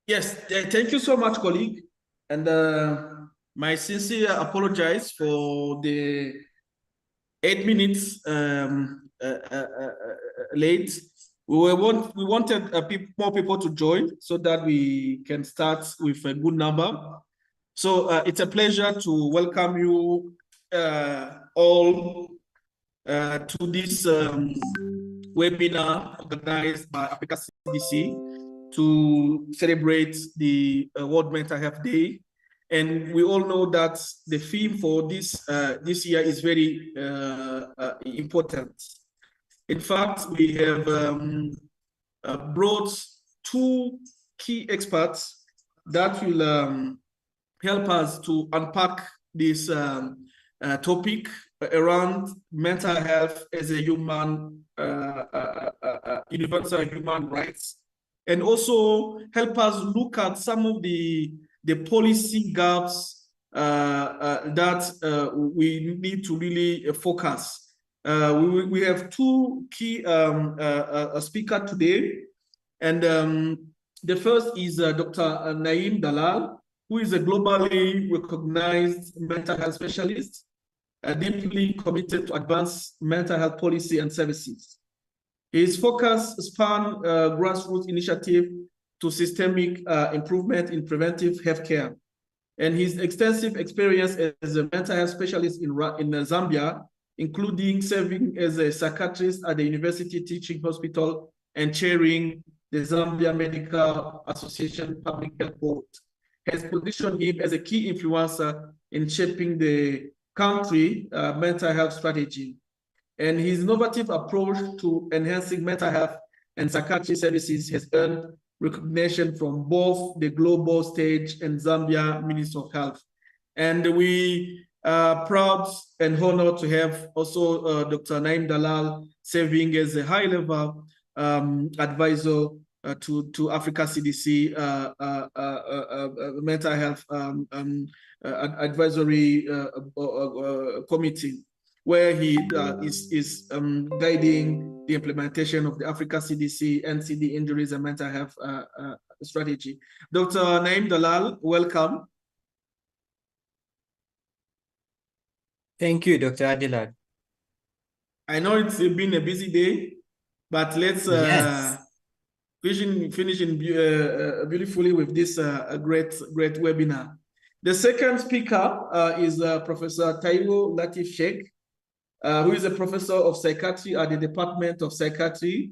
Yes, thank you so much, colleague. And my sincere apologize for the 8 minutes late. We wanted more people to join so that we can start with a good number. So it's a pleasure to welcome you all to this webinar organized by Africa CDC to celebrate the World Mental Health Day. And we all know that the theme for this year is very important. In fact, we have brought two key experts that will help us to unpack this topic around mental health as a universal human rights, and also help us look at some of the policy gaps that we need to really focus. We have two key speakers today, and the first is Dr. Naeem Dalal, who is a globally recognized mental health specialist, deeply committed to advance mental health policy and services. His focus span grassroots initiative to systemic improvement in preventive healthcare. And his extensive experience as a mental health specialist in Zambia, including serving as a psychiatrist at the University Teaching Hospital and chairing the Zambia Medical Association Public Health Board, has positioned him as a key influencer in shaping the country mental health strategy. And his innovative approach to enhancing mental health and psychiatry services has earned recognition from both the global stage and Zambia Ministry of Health. And we are proud and honored to have also Dr. Naeem Dalal serving as a high-level advisor to Africa CDC mental health advisory committee, where he is guiding the implementation of the Africa CDC NCD injuries and mental health strategy. Dr. Naeem Dalal, welcome. Thank you, Dr. Adelad. I know it's been a busy day, but let's finish beautifully with this great webinar. The second speaker is Professor Taiwo Latif Sheikh, who is a professor of psychiatry at the Department of Psychiatry,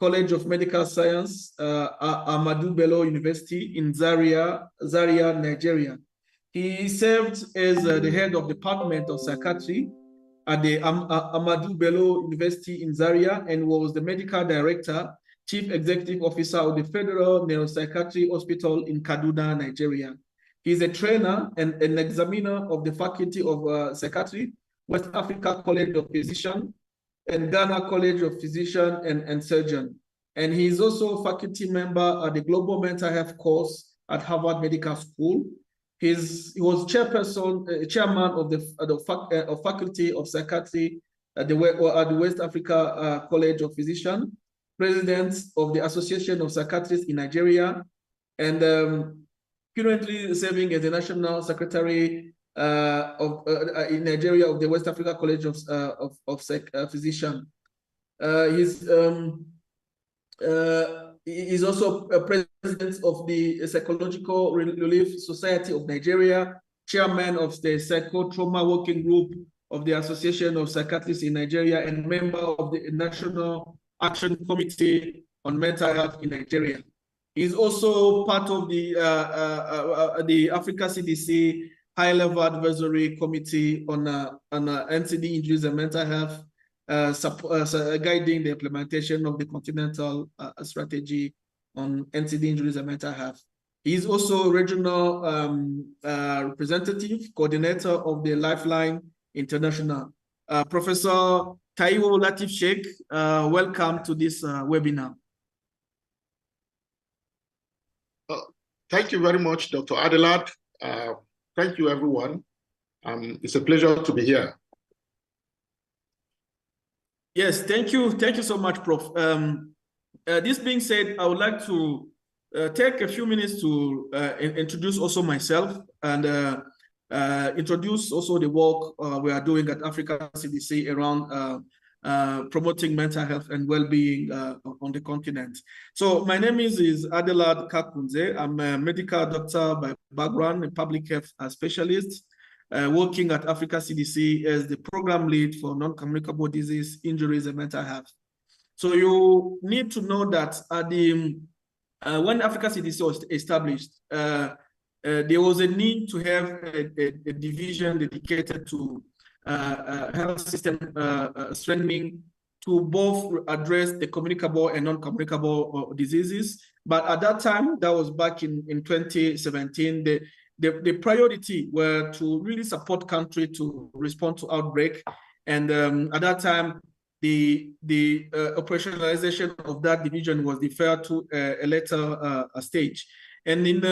College of Medical Science, Ahmadu Bello University in Zaria, Nigeria. He served as the head of Department of Psychiatry at the Ahmadu Bello University in Zaria and was the medical director, chief executive officer of the Federal Neuropsychiatry Hospital in Kaduna, Nigeria. He is a trainer and an examiner of the Faculty of Psychiatry, West Africa College of Physicians, and Ghana College of Physicians and Surgeons. And he is also a faculty member at the Global Mental Health course at Harvard Medical School. He was chairman of the Faculty of Psychiatry at the West Africa College of Physicians, president of the Association of Psychiatrists in Nigeria, and currently serving as the National Secretary in Nigeria of the West Africa College of Physicians. He's also a president of the Psychological Relief Society of Nigeria, chairman of the Psychotrauma Working Group of the Association of Psychiatrists in Nigeria, and member of the National Action Committee on Mental Health in Nigeria. He's also part of the Africa CDC High-Level Advisory Committee on NCD injuries and mental health, guiding the implementation of the continental strategy on NCD injuries and mental health. He is also regional representative coordinator of the Lifeline International. Professor Taiwo Latif Sheikh, welcome to this webinar. Thank you very much, Dr. Adelad. Thank you, everyone. It's a pleasure to be here. Yes, thank you so much, Prof. This being said, I would like to take a few minutes to introduce also myself and introduce also the work we are doing at Africa CDC around promoting mental health and well-being on the continent. So my name is Adelard Kakunze. I'm a medical doctor by background, a public health specialist, working at Africa CDC as the program lead for non-communicable disease, injuries, and mental health. So you need to know that at the when Africa CDC was established, there was a need to have a division dedicated to health system strengthening to both address the communicable and non-communicable diseases. But at that time, that was back in 2017, the priority were to really support country to respond to outbreak. And at that time, the operationalization of that division was deferred to a later stage. And in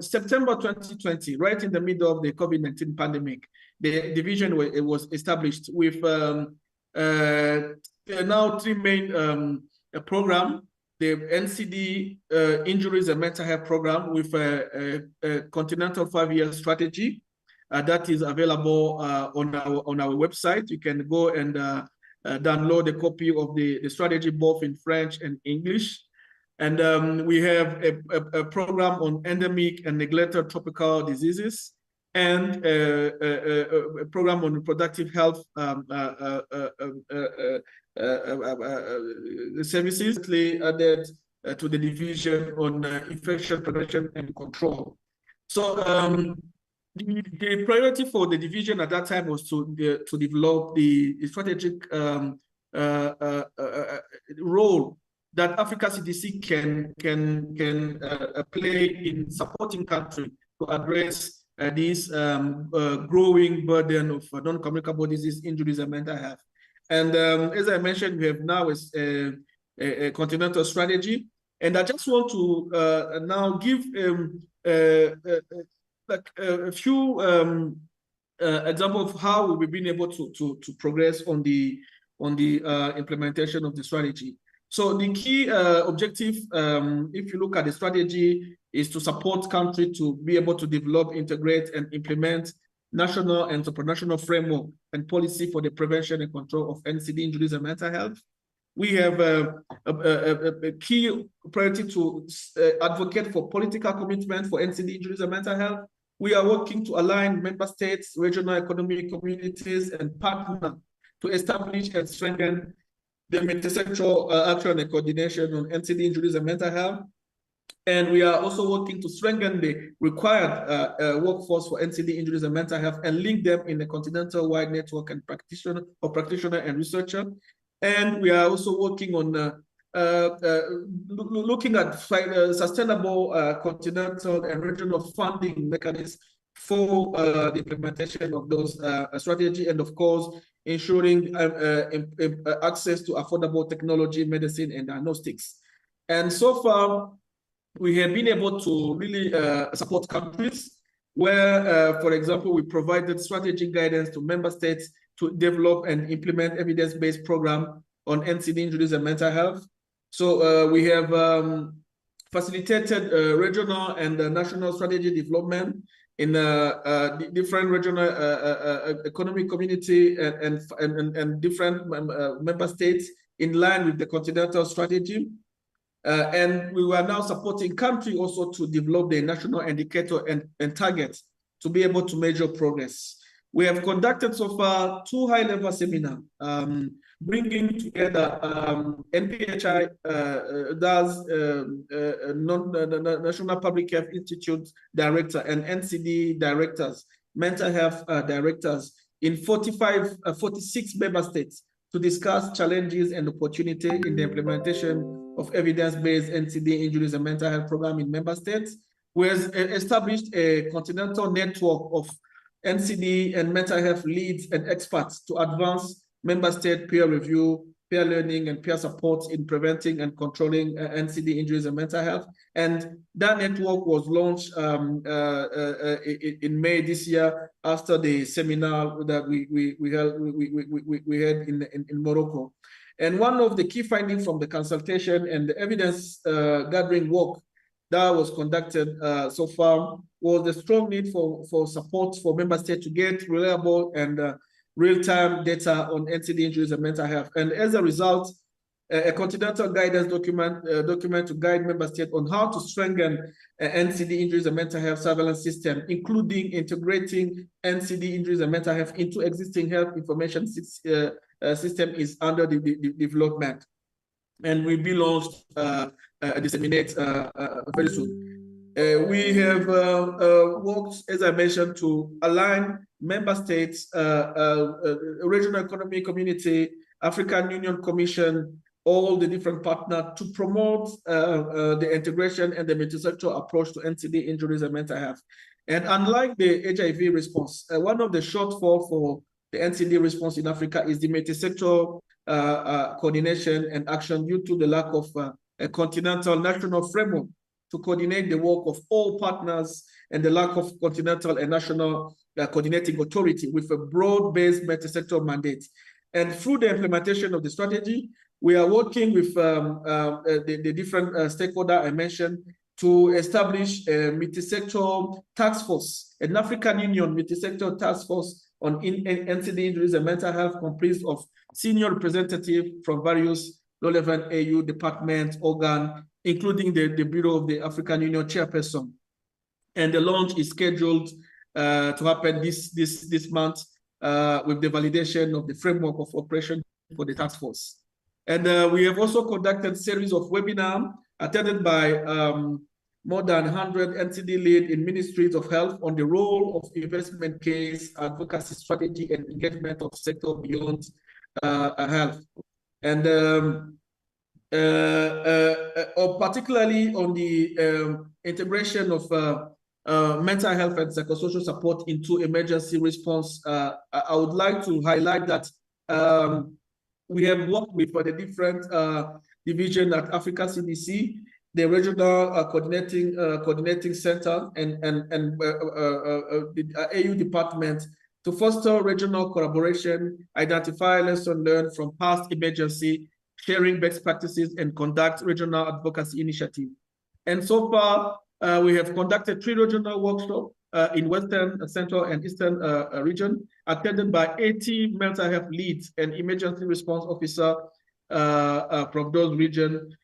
September 2020, right in the middle of the COVID-19 pandemic, the division was established with now three main programs: the NCD Injuries and Mental Health Program with a continental 5-year strategy that is available on our website. You can go and download a copy of the strategy both in French and English. And we have a program on endemic and neglected tropical diseases, and a program on reproductive health services added to the division on infection prevention and control. So the priority for the division at that time was to develop the strategic role that Africa CDC can play in supporting countries to address this growing burden of non-communicable disease, injuries, and mental health. And as I mentioned, we have now a continental strategy. And I just want to now give a few examples of how we've been able to progress on the implementation of the strategy. So the key objective, if you look at the strategy, is to support countries to be able to develop, integrate, and implement national and supranational framework and policy for the prevention and control of NCD injuries and mental health. We have a key priority to advocate for political commitment for NCD injuries and mental health. We are working to align member states, regional economic communities, and partners to establish and strengthen the multi-sectoral action and coordination on NCD injuries and mental health. And we are also working to strengthen the required workforce for NCD injuries and mental health and link them in a continental-wide network and practitioner and researcher. And we are also working on looking at sustainable continental and regional funding mechanisms for the implementation of those strategy, and of course, ensuring access to affordable technology, medicine, and diagnostics. And so far, we have been able to really support countries where, for example, we provided strategic guidance to member states to develop and implement evidence-based program on NCD injuries and mental health. So we have facilitated regional and national strategy development in different regional economic community and different member states in line with the continental strategy. And we were now supporting countries also to develop the national indicator and targets to be able to measure progress. We have conducted so far 2 high-level seminars, bringing together NPHI, National Public Health Institute Director, and NCD directors, mental health directors in 46 member states to discuss challenges and opportunity in the implementation of evidence-based NCD injuries and mental health program in member states. We have established a continental network of NCD and mental health leads and experts to advance member state peer review, peer learning, and peer support in preventing and controlling NCD injuries and mental health. And that network was launched in May this year after the seminar that we had in Morocco. And one of the key findings from the consultation and the evidence gathering work that was conducted so far was the strong need for support for member states to get reliable and real-time data on NCD injuries and mental health. And as a result, a continental guidance document to guide member states on how to strengthen NCD injuries and mental health surveillance system, including integrating NCD injuries and mental health into existing health information system, is under the development, and will be launched disseminate very soon. We have worked, as I mentioned, to align member states, regional economic community, African Union Commission, all the different partners to promote the integration and the multi-sector approach to NCD injuries and mental health. And unlike the HIV response, one of the shortfall for the NCD response in Africa is the multi-sector coordination and action due to the lack of a continental national framework to coordinate the work of all partners and the lack of continental and national coordinating authority with a broad-based multi-sector mandate. And through the implementation of the strategy, we are working with the different stakeholders I mentioned to establish a multi-sector task force, an African Union multi-sector task force on NCD injuries and mental health, comprised of senior representatives from various relevant AU departments, organs, including the Bureau of the African Union chairperson. And the launch is scheduled to happen this month with the validation of the framework of operation for the task force. And we have also conducted a series of webinars attended by more than 100 NCD leads in ministries of health on the role of investment case, advocacy strategy, and engagement of sector beyond health. And particularly on the integration of mental health and psychosocial support into emergency response, I would like to highlight that we have worked with the different division at Africa CDC, the regional coordinating center, and the AU department to foster regional collaboration, identify lessons learned from past emergency, sharing best practices, and conduct regional advocacy initiatives. And so far, we have conducted 3 regional workshops in Western, Central, and Eastern region, attended by 80 mental health leads and emergency response officers from those regions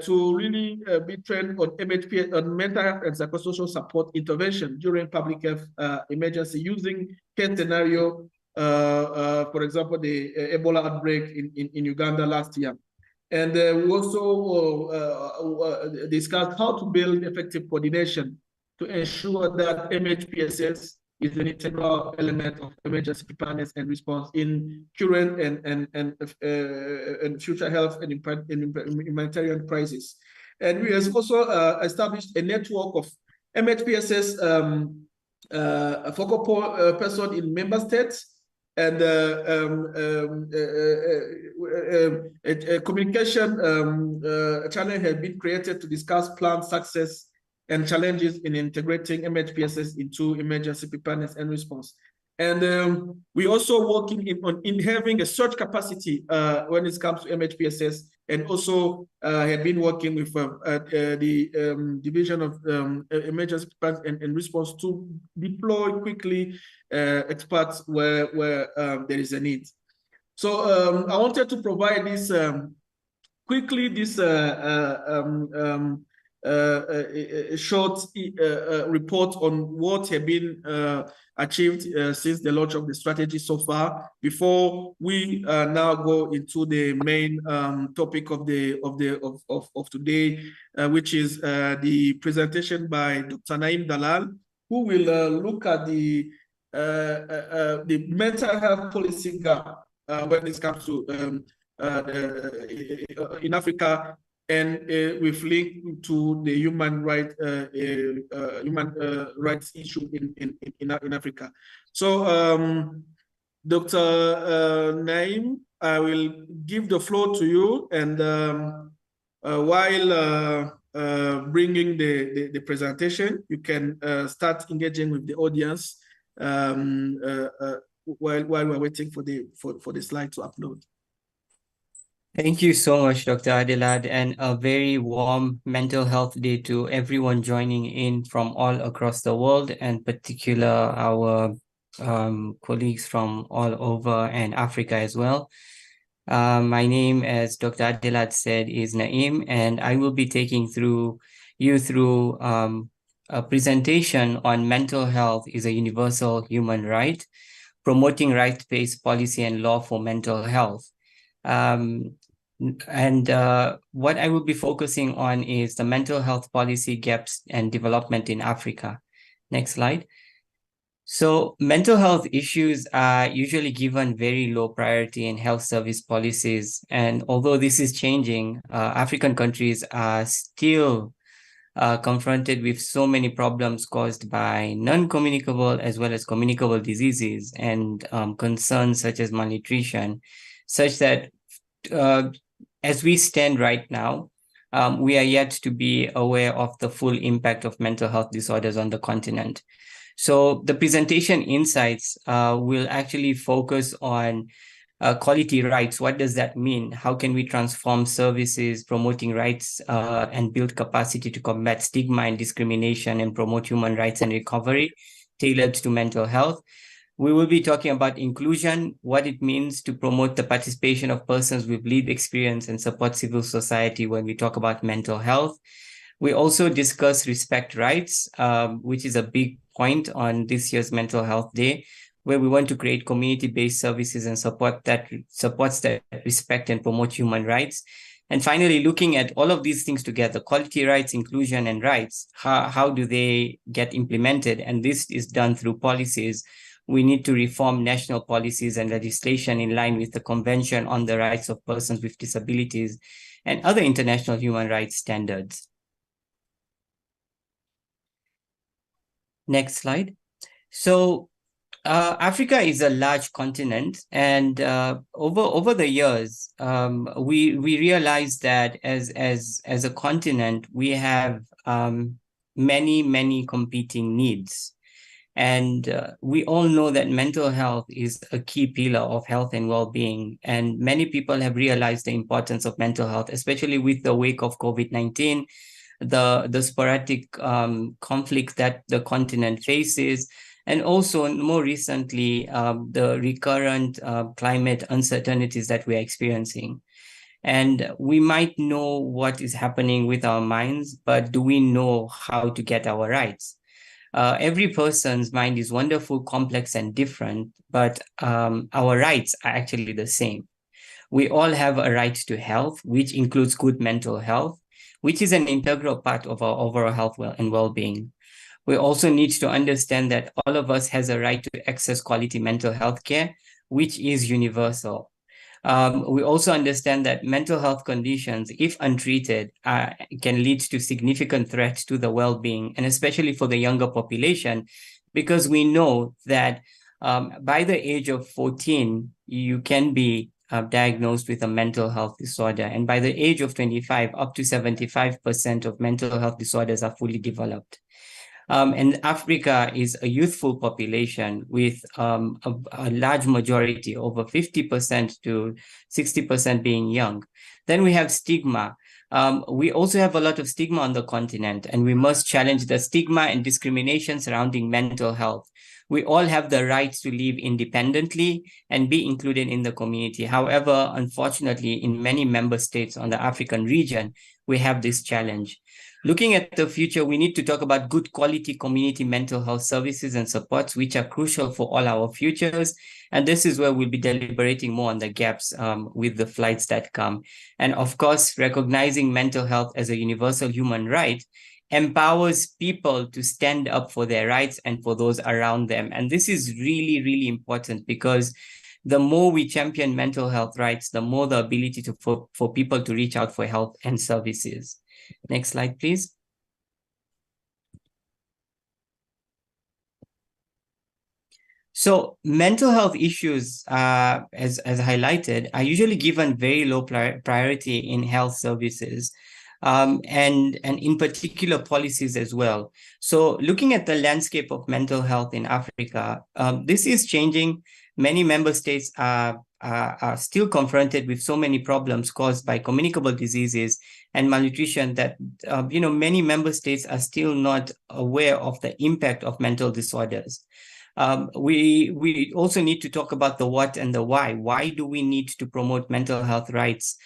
to really be trained on MHP, on mental health and psychosocial support intervention during public health emergency, using case scenario, for example, the Ebola outbreak in Uganda last year. And we also discussed how to build effective coordination to ensure that MHPSS is an integral element of emergency preparedness and response in current and future health and humanitarian crisis. And we have also established a network of MHPSS focal person in member states, and a communication channel has been created to discuss planned success and challenges in integrating MHPSS into emergency preparedness and response. And we're also working in having a surge capacity when it comes to MHPSS, and also have been working with the Division of Emergency Preparedness and Response to deploy quickly experts where there is a need. So I wanted to provide this quickly, this a short report on what have been achieved since the launch of the strategy so far, before we now go into the main topic of today, which is the presentation by Dr. Naim Dalal, who will look at the mental health policy gap when it comes to in Africa, and with link to the human rights issue in Africa. So, Dr. Naim, I will give the floor to you, and while bringing the presentation, you can start engaging with the audience while we're waiting for the slide to upload. Thank you so much, Dr. Adelad, and a very warm Mental Health Day to everyone joining in from all across the world, and particular our colleagues from all over and Africa as well. My name, as Dr. Adelad said, is Naeem, and I will be taking you through a presentation on mental health is a universal human right, promoting right-based policy and law for mental health. What I will be focusing on is the mental health policy gaps and development in Africa. Next slide. So mental health issues are usually given very low priority in health service policies. And although this is changing, African countries are still confronted with so many problems caused by non-communicable as well as communicable diseases and concerns such as malnutrition, such that as we stand right now, we are yet to be aware of the full impact of mental health disorders on the continent. So the presentation insights will actually focus on quality rights. What does that mean? How can we transform services, promoting rights, and build capacity to combat stigma and discrimination and promote human rights and recovery tailored to mental health? We will be talking about inclusion, what it means to promote the participation of persons with lived experience and support civil society when we talk about mental health. We also discuss respect rights, which is a big point on this year's Mental Health Day, where we want to create community-based services and supports that respect and promote human rights. And finally, looking at all of these things together, quality rights, inclusion, and rights, how do they get implemented? And this is done through policies. We need to reform national policies and legislation in line with the Convention on the Rights of Persons with Disabilities and other international human rights standards. Next slide. So Africa is a large continent, and over the years, we realized that as a continent, we have many competing needs. And we all know that mental health is a key pillar of health and well-being. And many people have realized the importance of mental health, especially with the wake of COVID-19, the sporadic conflict that the continent faces, and also more recently, the recurrent climate uncertainties that we are experiencing. And we might know what is happening with our minds, but do we know how to get our rights? Every person's mind is wonderful, complex, and different, but our rights are actually the same. We all have a right to health, which includes good mental health, which is an integral part of our overall health and well-being. We also need to understand that all of us has a right to access quality mental health care, which is universal. We also understand that mental health conditions, if untreated, can lead to significant threats to the well-being, and especially for the younger population, because we know that by the age of 14, you can be diagnosed with a mental health disorder. And by the age of 25, up to 75% of mental health disorders are fully developed. And Africa is a youthful population with a large majority, over 50% to 60% being young. Then we have stigma. We also have a lot of stigma on the continent, and we must challenge the stigma and discrimination surrounding mental health. We all have the right to live independently and be included in the community. However, unfortunately, in many member states on the African region, we have this challenge. Looking at the future, we need to talk about good quality community mental health services and supports, which are crucial for all our futures. And this is where we'll be deliberating more on the gaps with the flights that come. And of course, recognizing mental health as a universal human right empowers people to stand up for their rights and for those around them. And this is really, really important, because the more we champion mental health rights, the more the ability for people to reach out for help and services. Next slide, please. So mental health issues, as highlighted, are usually given very low priority in health services. And in particular policies as well. So looking at the landscape of mental health in Africa, this is changing. Many member states are are still confronted with so many problems caused by communicable diseases and malnutrition that many member states are still not aware of the impact of mental disorders. We also need to talk about the what and the why. Why do we need to promote mental health rights?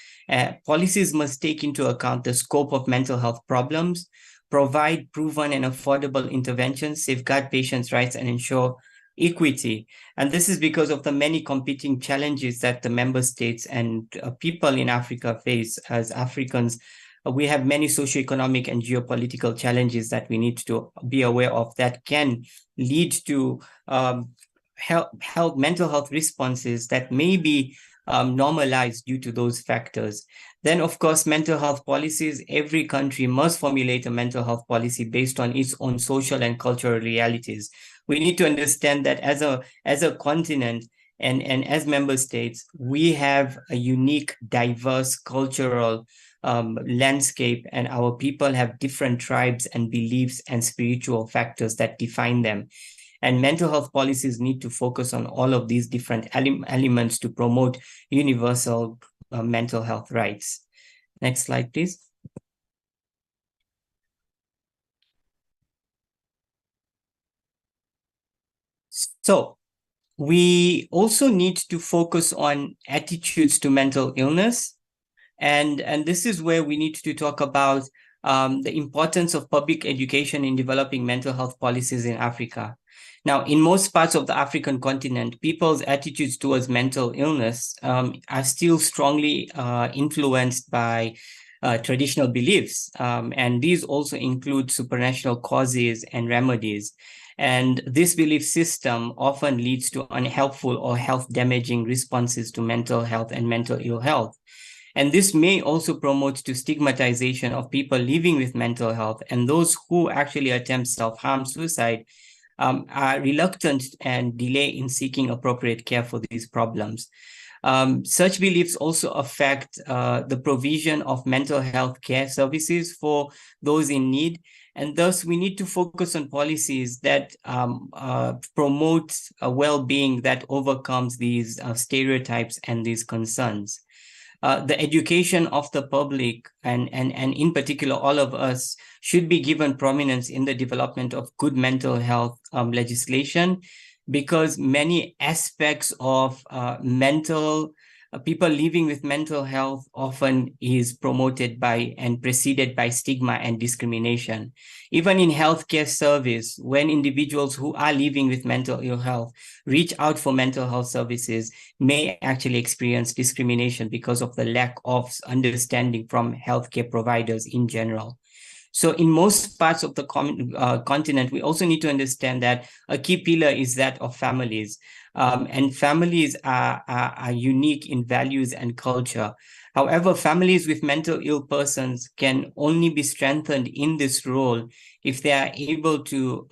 Policies must take into account the scope of mental health problems, provide proven and affordable interventions, safeguard patients' rights, and ensure equity. And this is because of the many competing challenges that the member states and people in Africa face. As Africans, we have many socioeconomic and geopolitical challenges that we need to be aware of that can lead to mental health responses that may be normalized due to those factors. Then, of course, mental health policies. Every country must formulate a mental health policy based on its own social and cultural realities. We need to understand that as a continent and as member states, we have a unique, diverse cultural landscape, and our people have different tribes and beliefs and spiritual factors that define them. And mental health policies need to focus on all of these different elements to promote universal mental health rights. Next slide, please. So we also need to focus on attitudes to mental illness. And this is where we need to talk about the importance of public education in developing mental health policies in Africa. Now, in most parts of the African continent, people's attitudes towards mental illness are still strongly influenced by traditional beliefs. And these also include supranational causes and remedies. And this belief system often leads to unhelpful or health-damaging responses to mental health and mental ill health. And this may also promote to stigmatization of people living with mental health, and those who actually attempt self-harm, suicide, are reluctant and delay in seeking appropriate care for these problems. Such beliefs also affect the provision of mental health care services for those in need. And thus, we need to focus on policies that promote a well-being that overcomes these stereotypes and these concerns. The education of the public and in particular all of us should be given prominence in the development of good mental health legislation, because many aspects of people living with mental health often is promoted by and preceded by stigma and discrimination. Even in healthcare service, when individuals who are living with mental ill health reach out for mental health services, may actually experience discrimination because of the lack of understanding from healthcare providers in general. So in most parts of the continent, we also need to understand that a key pillar is that of families. And families are unique in values and culture. However, families with mental ill persons can only be strengthened in this role if they are able to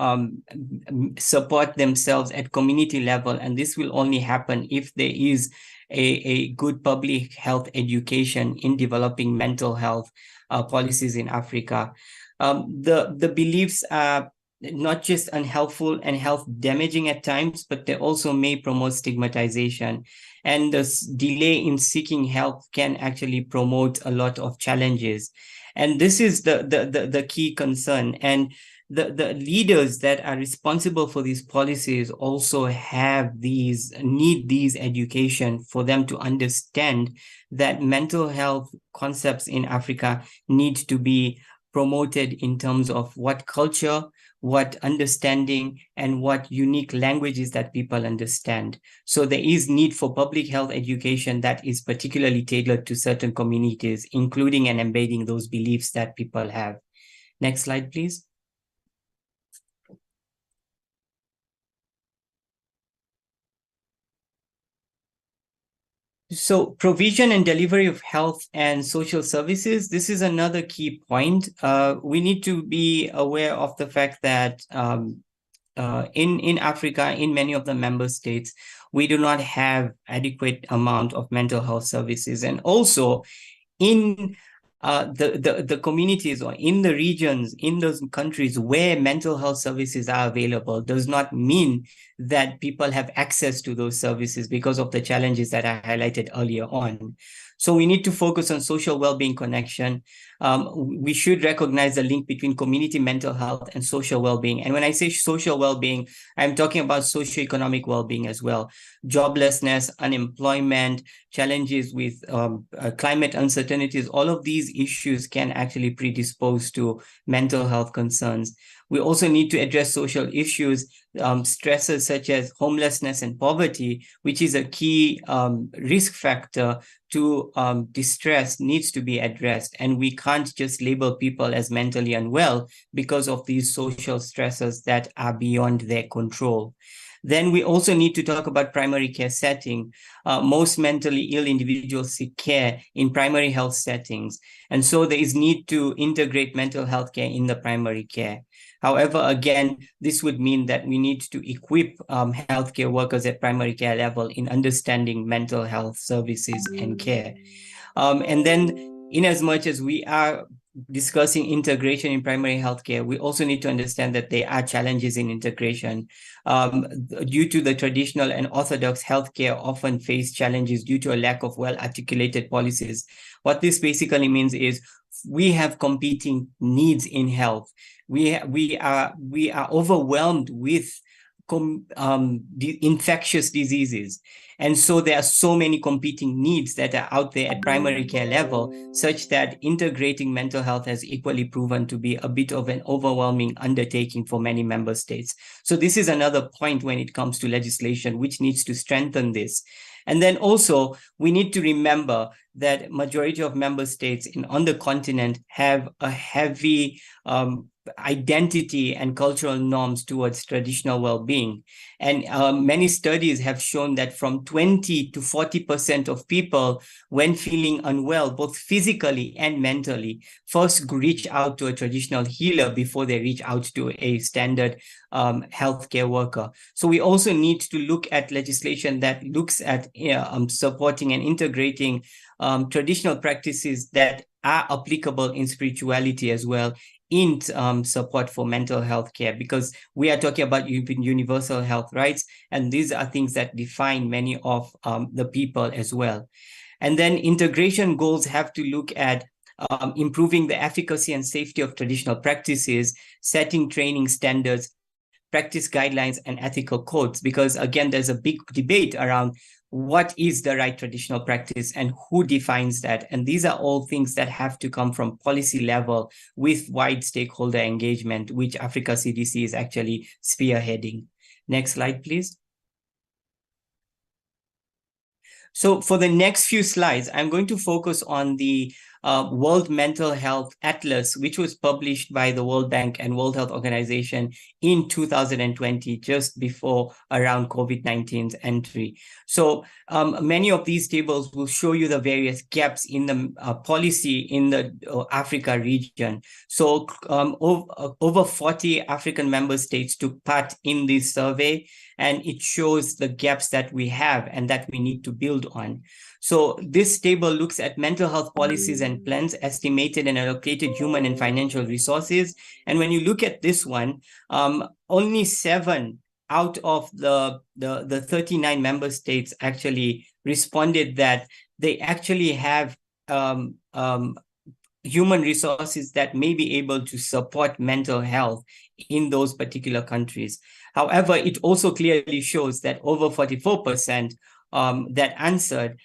support themselves at community level. And this will only happen if there is a good public health education in developing mental health policies in Africa. The beliefs are not just unhelpful and health damaging at times, but they also may promote stigmatization. And the delay in seeking help can actually promote a lot of challenges. And this is the key concern. And the leaders that are responsible for these policies also need these education for them to understand that mental health concepts in Africa need to be promoted in terms of what culture, what understanding, and what unique languages that people understand. So there is need for public health education that is particularly tailored to certain communities, including and embedding those beliefs that people have. Next slide, please. So provision and delivery of health and social services, this is another key point. We need to be aware of the fact that in Africa, in many of the member states, we do not have adequate amount of mental health services. And also in the communities or in the regions, in those countries where mental health services are available, does not mean that people have access to those services because of the challenges that I highlighted earlier on. So we need to focus on social well-being connection. We should recognize the link between community mental health and social well-being. And when I say social well-being, I'm talking about socioeconomic well-being as well. Joblessness, unemployment, challenges with climate uncertainties, all of these issues can actually predispose to mental health concerns. We also need to address social issues, stresses such as homelessness and poverty, which is a key risk factor to distress, needs to be addressed. And we can't just label people as mentally unwell because of these social stresses that are beyond their control. Then we also need to talk about primary care setting. Most mentally ill individuals seek care in primary health settings. And so there is need to integrate mental health care in the primary care. However, again, this would mean that we need to equip healthcare workers at primary care level in understanding mental health services and care. And then in as much as we are discussing integration in primary healthcare, we also need to understand that there are challenges in integration. Due to the traditional and orthodox healthcare often face challenges due to a lack of well-articulated policies. What this basically means is we have competing needs in health. We are overwhelmed with infectious diseases. And so there are so many competing needs that are out there at primary care level, such that integrating mental health has equally proven to be a bit of an overwhelming undertaking for many member states. So this is another point when it comes to legislation, which needs to strengthen this. And then also, we need to remember that majority of member states on the continent have a heavy identity and cultural norms towards traditional well-being. And many studies have shown that from 20 to 40% of people, when feeling unwell, both physically and mentally, first reach out to a traditional healer before they reach out to a standard healthcare worker. So we also need to look at legislation that looks at supporting and integrating traditional practices that are applicable in spirituality as well, in support for mental health care, because we are talking about universal health rights, and these are things that define many of the people as well. And then integration goals have to look at improving the efficacy and safety of traditional practices, setting training standards, practice guidelines, and ethical codes, because again, there's a big debate around what is the right traditional practice and who defines that. And these are all things that have to come from policy level with wide stakeholder engagement, which Africa CDC is actually spearheading. Next slide, please. So for the next few slides, I'm going to focus on the World Mental Health Atlas, which was published by the World Bank and World Health Organization in 2020, just before around COVID-19's entry. So many of these tables will show you the various gaps in the policy in the Africa region. So over 40 African member states took part in this survey, and it shows the gaps that we have and that we need to build on. So this table looks at mental health policies and plans, estimated and allocated human and financial resources. And when you look at this one, only 7 out of the 39 member states actually responded that they actually have human resources that may be able to support mental health in those particular countries. However, it also clearly shows that over 44% that answered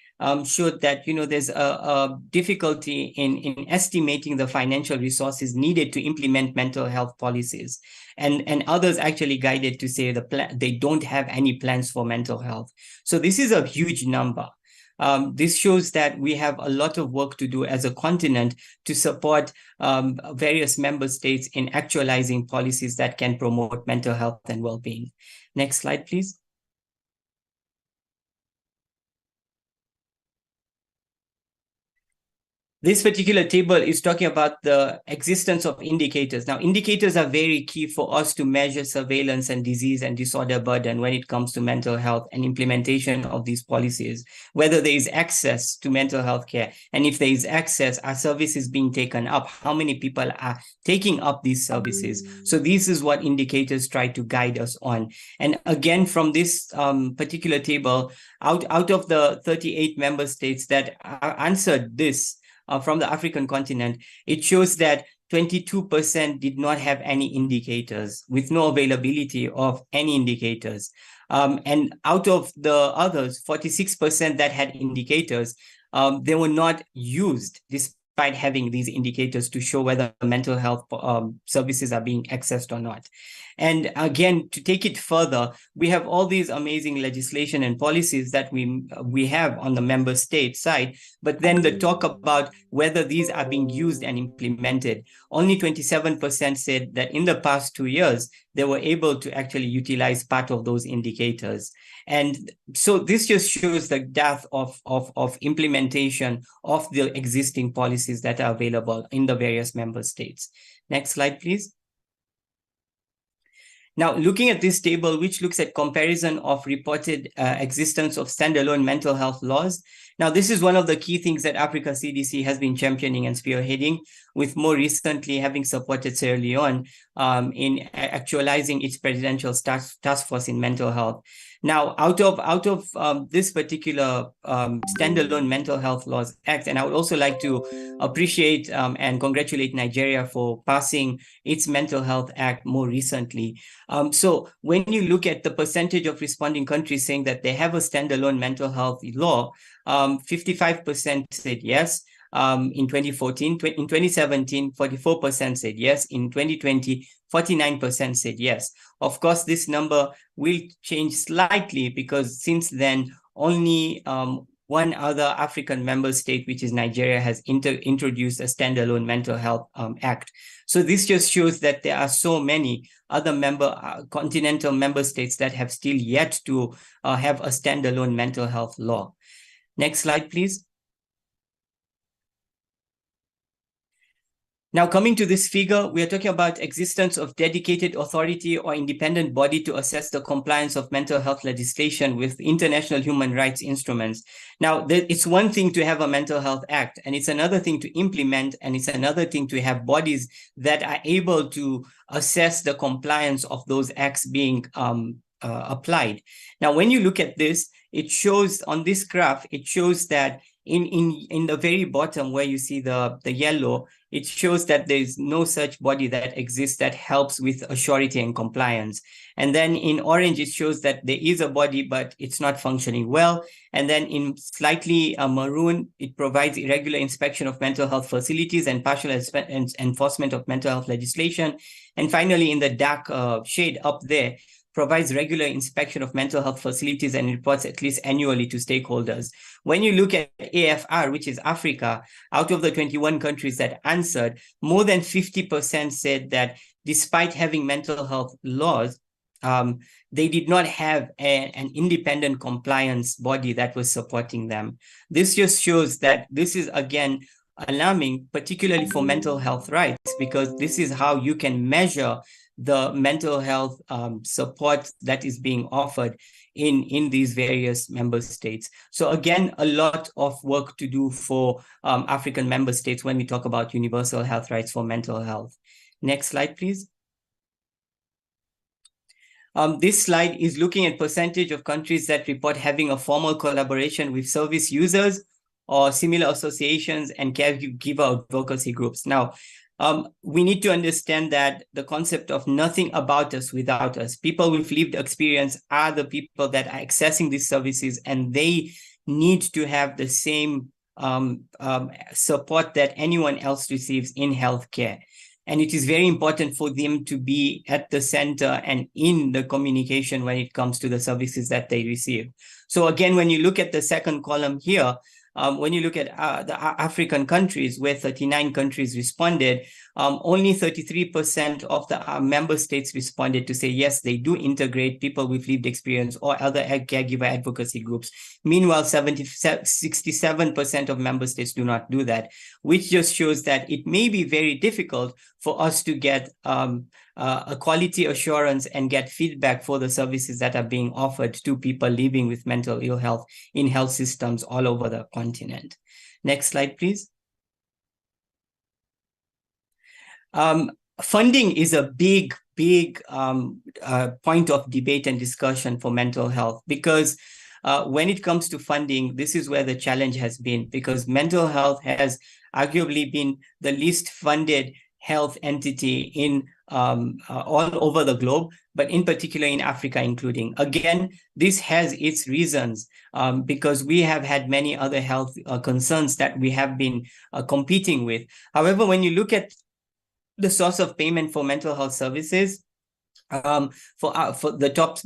showed that there's a difficulty in estimating the financial resources needed to implement mental health policies, and others actually guided to say they don't have any plans for mental health. So this is a huge number. This shows that we have a lot of work to do as a continent to support various member states in actualizing policies that can promote mental health and well-being. Next slide, please. This particular table is talking about the existence of indicators. Now, indicators are very key for us to measure surveillance and disease and disorder burden when it comes to mental health and implementation of these policies, whether there is access to mental health care. And if there is access, are services being taken up? How many people are taking up these services? So this is what indicators try to guide us on. And again, from this particular table, out of the 38 member states that answered this, from the African continent, it shows that 22% did not have any indicators, with no availability of any indicators. And out of the others, 46% that had indicators, they were not used despite having these indicators to show whether mental health services are being accessed or not. And again, to take it further, we have all these amazing legislation and policies that we have on the member state side, but then the talk about whether these are being used and implemented, only 27% said that in the past 2 years, they were able to actually utilize part of those indicators. And so this just shows the depth of implementation of the existing policies that are available in the various member states. Next slide, please. Now, looking at this table, which looks at comparison of reported existence of standalone mental health laws. Now, this is one of the key things that Africa CDC has been championing and spearheading, with more recently having supported Sierra Leone in actualizing its presidential task force in mental health. Now, out of this particular standalone mental health laws act, and I would also like to appreciate and congratulate Nigeria for passing its mental health act more recently. So when you look at the percentage of responding countries saying that they have a standalone mental health law, 55% said yes. In 2014, in 2017, 44% said yes. In 2020, 49% said yes. Of course, this number will change slightly because since then, only one other African member state, which is Nigeria, has introduced a standalone mental health act. So this just shows that there are so many other continental member states that have still yet to have a standalone mental health law. Next slide, please. Now, coming to this figure, we are talking about existence of dedicated authority or independent body to assess the compliance of mental health legislation with international human rights instruments. Now, it's one thing to have a mental health act, and it's another thing to implement, and it's another thing to have bodies that are able to assess the compliance of those acts being applied. Now, when you look at this, it shows on this graph, it shows that in the very bottom where you see the yellow, it shows that there is no such body that exists that helps with assurity and compliance. And then in orange, it shows that there is a body, but it's not functioning well. And then in slightly maroon, it provides irregular inspection of mental health facilities and partial enforcement of mental health legislation. And finally, in the dark shade up there, provides regular inspection of mental health facilities and reports at least annually to stakeholders. When you look at AFR, which is Africa, out of the 21 countries that answered, more than 50% said that despite having mental health laws, they did not have an independent compliance body that was supporting them. This just shows that this is, again, alarming, particularly for mental health rights, because this is how you can measure the mental health support that is being offered in these various member states. So again, a lot of work to do for African member states when we talk about universal health rights for mental health. Next slide, please. This slide is looking at percentage of countries that report having a formal collaboration with service users or similar associations and caregiver advocacy groups. Now, we need to understand that the concept of nothing about us without us. People with lived experience are the people that are accessing these services, and they need to have the same support that anyone else receives in healthcare. And it is very important for them to be at the center and in the communication when it comes to the services that they receive. So again, when you look at the second column here, when you look at the African countries where 39 countries responded, only 33% of the member states responded to say, yes, they do integrate people with lived experience or other caregiver advocacy groups. Meanwhile, 67% of member states do not do that, which just shows that it may be very difficult for us to get a quality assurance and get feedback for the services that are being offered to people living with mental ill health in health systems all over the continent. Next slide, please. Funding is a big point of debate and discussion for mental health, because when it comes to funding, this is where the challenge has been, because mental health has arguably been the least funded health entity in all over the globe, but in particular in Africa including. Again, this has its reasons, because we have had many other health concerns that we have been competing with. However, when you look at the source of payment for mental health services, for the top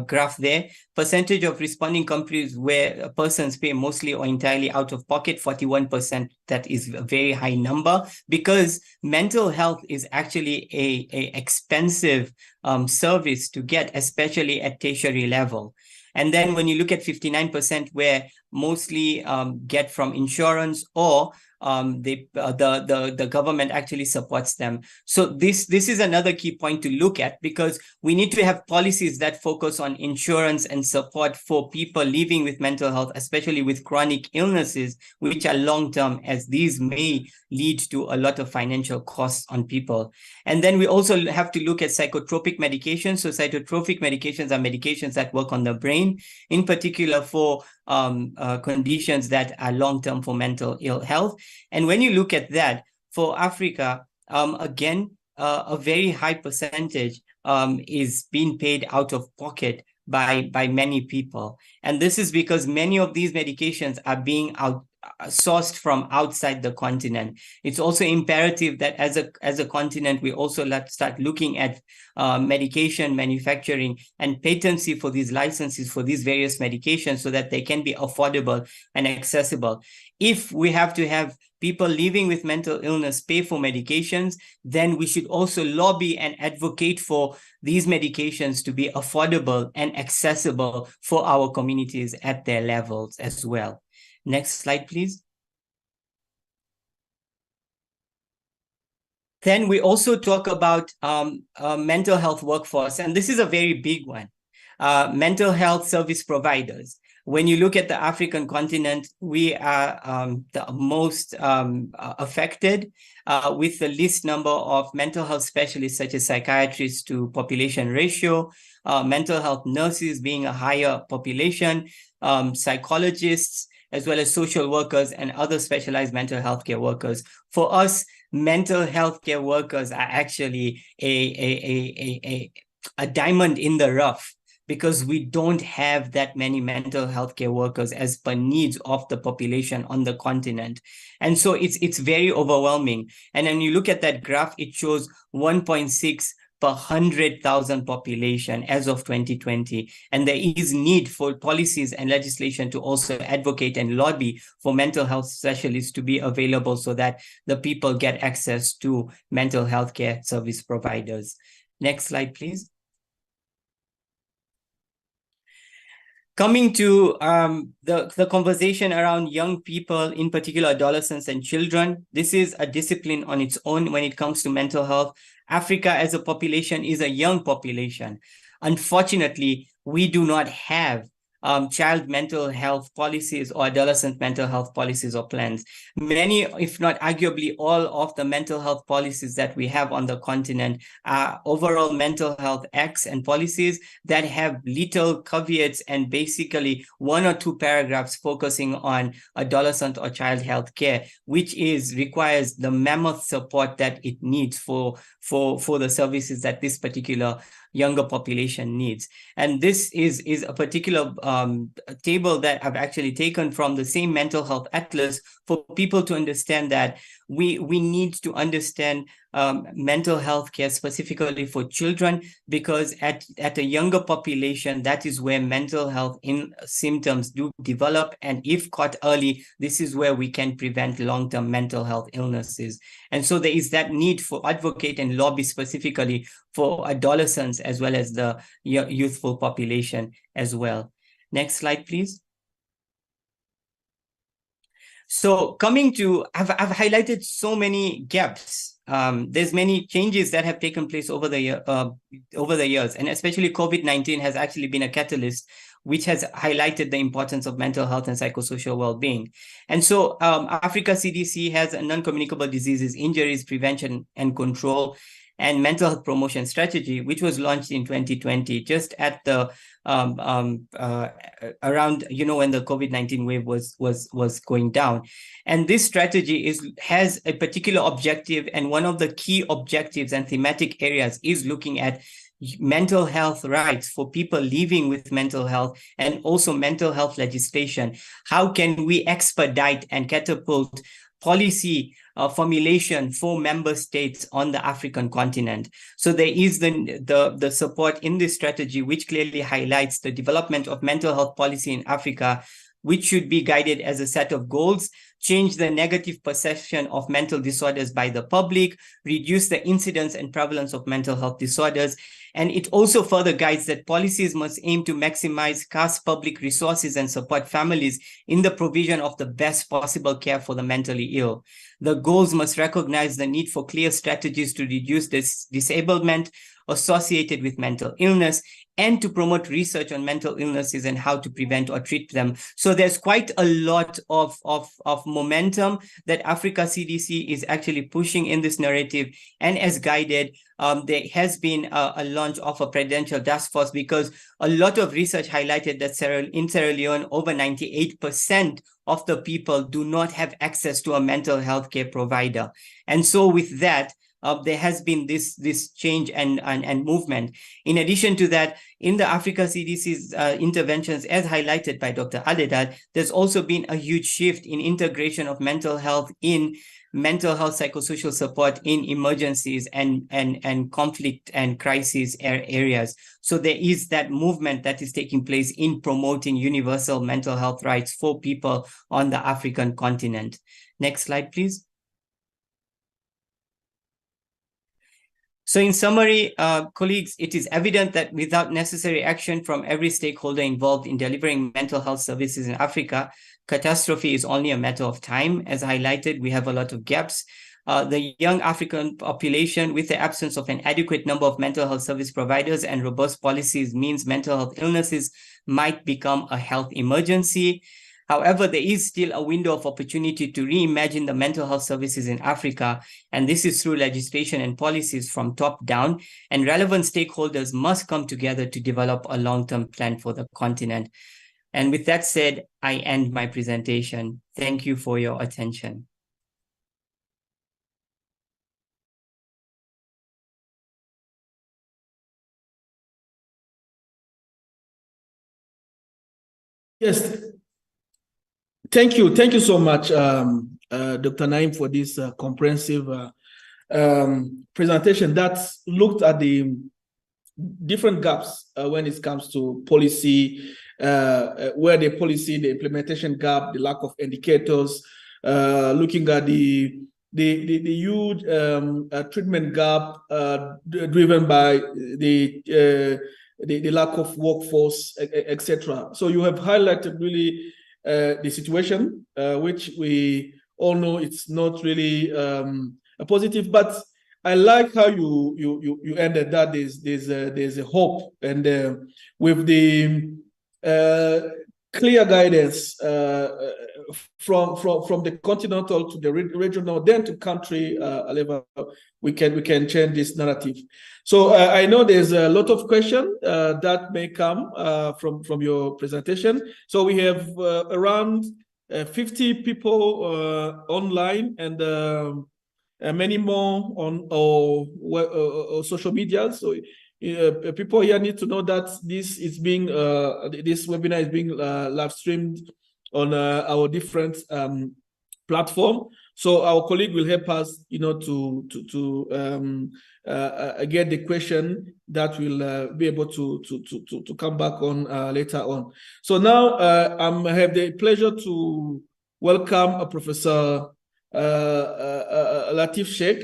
graph there, percentage of responding countries where persons pay mostly or entirely out of pocket, 41%. That is a very high number, because mental health is actually a expensive service to get, especially at tertiary level. And then when you look at 59% where mostly get from insurance, or the government actually supports them. So this is another key point to look at, because we need to have policies that focus on insurance and support for people living with mental health, especially with chronic illnesses, which are long-term, as these may lead to a lot of financial costs on people. And then we also have to look at psychotropic medications. So psychotropic medications are medications that work on the brain, in particular for conditions that are long-term for mental ill health. And when you look at that, for Africa, again, a very high percentage is being paid out of pocket by many people. And this is because many of these medications are being sourced from outside the continent. It's also imperative that as a continent, we also start looking at medication manufacturing and patency for these licenses for these various medications, so that they can be affordable and accessible. If we have to have people living with mental illness pay for medications, then we should also lobby and advocate for these medications to be affordable and accessible for our communities at their levels as well. Next slide, please. Then we also talk about mental health workforce, and this is a very big one. Mental health service providers. When you look at the African continent, we are the most affected, with the least number of mental health specialists, such as psychiatrists to population ratio, mental health nurses being a higher population, psychologists, as well as social workers and other specialized mental health care workers. For us, mental health care workers are actually a diamond in the rough, because we don't have that many mental health care workers as per needs of the population on the continent. And so it's very overwhelming. And when you look at that graph, it shows 1.6 per 100,000 population as of 2020. And there is need for policies and legislation to also advocate and lobby for mental health specialists to be available, so that the people get access to mental health care service providers. Next slide, please. Coming to the conversation around young people, in particular adolescents and children, this is a discipline on its own when it comes to mental health. Africa as a population is a young population. Unfortunately, we do not have child mental health policies or adolescent mental health policies or plans. Many, if not arguably all of the mental health policies that we have on the continent are overall mental health acts and policies that have little caveats and basically 1 or 2 paragraphs focusing on adolescent or child health care, which requires the mammoth support that it needs for the services that this particular younger population needs. And this is a particular table that I've actually taken from the same mental health atlas for people to understand that we need to understand mental health care specifically for children, because at a younger population, that is where mental health symptoms do develop. And if caught early, this is where we can prevent long-term mental health illnesses. And so there is that need for advocate and lobby specifically for adolescents as well as the youthful population as well. Next slide, please. So coming to, I've highlighted so many gaps. There's many changes that have taken place over the years, and especially COVID-19 has actually been a catalyst which has highlighted the importance of mental health and psychosocial well-being. And so Africa CDC has a non-communicable diseases, injuries prevention and control, and mental health promotion strategy, which was launched in 2020, just at the around, you know, when the COVID-19 wave was going down. And this strategy has a particular objective, and one of the key objectives and thematic areas is looking at mental health rights for people living with mental health, and also mental health legislation. How can we expedite and catapult policy formulation for member states on the African continent? So there is the support in this strategy, which clearly highlights the development of mental health policy in Africa, which should be guided as a set of goals: change the negative perception of mental disorders by the public, reduce the incidence and prevalence of mental health disorders. And it also further guides that policies must aim to maximize scarce public resources and support families in the provision of the best possible care for the mentally ill. The goals must recognize the need for clear strategies to reduce this disablement associated with mental illness, and to promote research on mental illnesses and how to prevent or treat them. So there's quite a lot of momentum that Africa CDC is actually pushing in this narrative. And as guided, there has been a launch of a presidential task force, because a lot of research highlighted that in Sierra Leone, over 98% of the people do not have access to a mental health care provider. And so with that, there has been this change and movement. In addition to that, in the Africa CDC's interventions, as highlighted by Dr. Adelard, there's also been a huge shift in integration of mental health in mental health psychosocial support in emergencies and conflict and crisis areas. So there is that movement that is taking place in promoting universal mental health rights for people on the African continent. Next slide, please. So in summary, colleagues, it is evident that without necessary action from every stakeholder involved in delivering mental health services in Africa, catastrophe is only a matter of time. As highlighted, we have a lot of gaps. The young African population, with the absence of an adequate number of mental health service providers and robust policies, means mental health illnesses might become a health emergency. However, there is still a window of opportunity to reimagine the mental health services in Africa, and this is through legislation and policies from top down, and relevant stakeholders must come together to develop a long-term plan for the continent. And with that said, I end my presentation. Thank you for your attention. Yes. Thank you so much, Dr. Naim, for this comprehensive presentation that looked at the different gaps when it comes to policy, where the implementation gap, the lack of indicators, looking at the huge treatment gap driven by the lack of workforce, etc. So you have highlighted really the situation, which we all know it's not really a positive, but I like how you ended that. There's a hope, and with the clear guidance from the continental to the regional, then to country level, we can change this narrative. So I know there's a lot of questions that may come from your presentation. So we have around 50 people online, and many more on our social media. So people here need to know that this webinar is being live streamed on our different platform. So our colleague will help us, to get the question that will be able to come back on later on. So now I have the pleasure to welcome Professor Latif Sheikh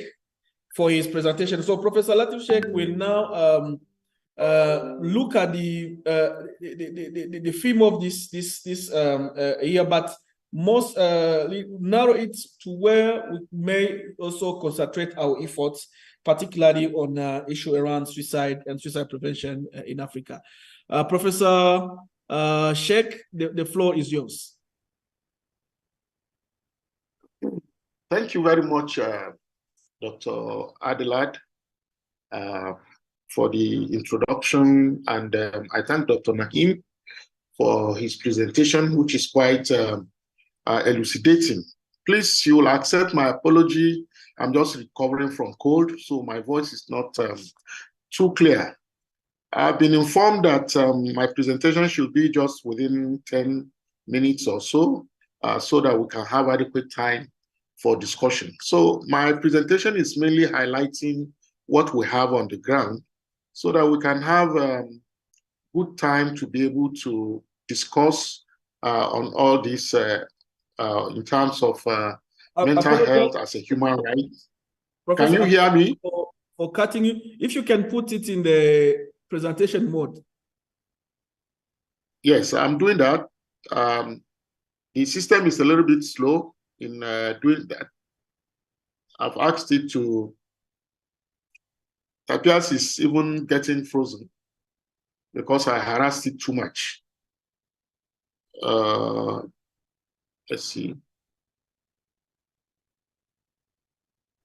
for his presentation. So Professor Latif Sheikh will now look at the theme of this year, but most narrow it to where we may also concentrate our efforts, particularly on issue around suicide and suicide prevention in Africa. Professor Sheikh, the floor is yours. Thank you very much, Dr. Adelad, for the introduction, and I thank Dr. Naim for his presentation, which is quite elucidating. Please, you will accept my apology. I'm just recovering from cold, so my voice is not too clear. I've been informed that my presentation should be just within 10 minutes or so that we can have adequate time for discussion. So my presentation is mainly highlighting what we have on the ground so that we can have good time to be able to discuss on all this in terms of mental health as a human right. Professor, can you hear me? For cutting you, if you can put it in the presentation mode. Yes, I'm doing that. The system is a little bit slow in doing that. I've asked it to, it appears it's even getting frozen because I harassed it too much. Let's see.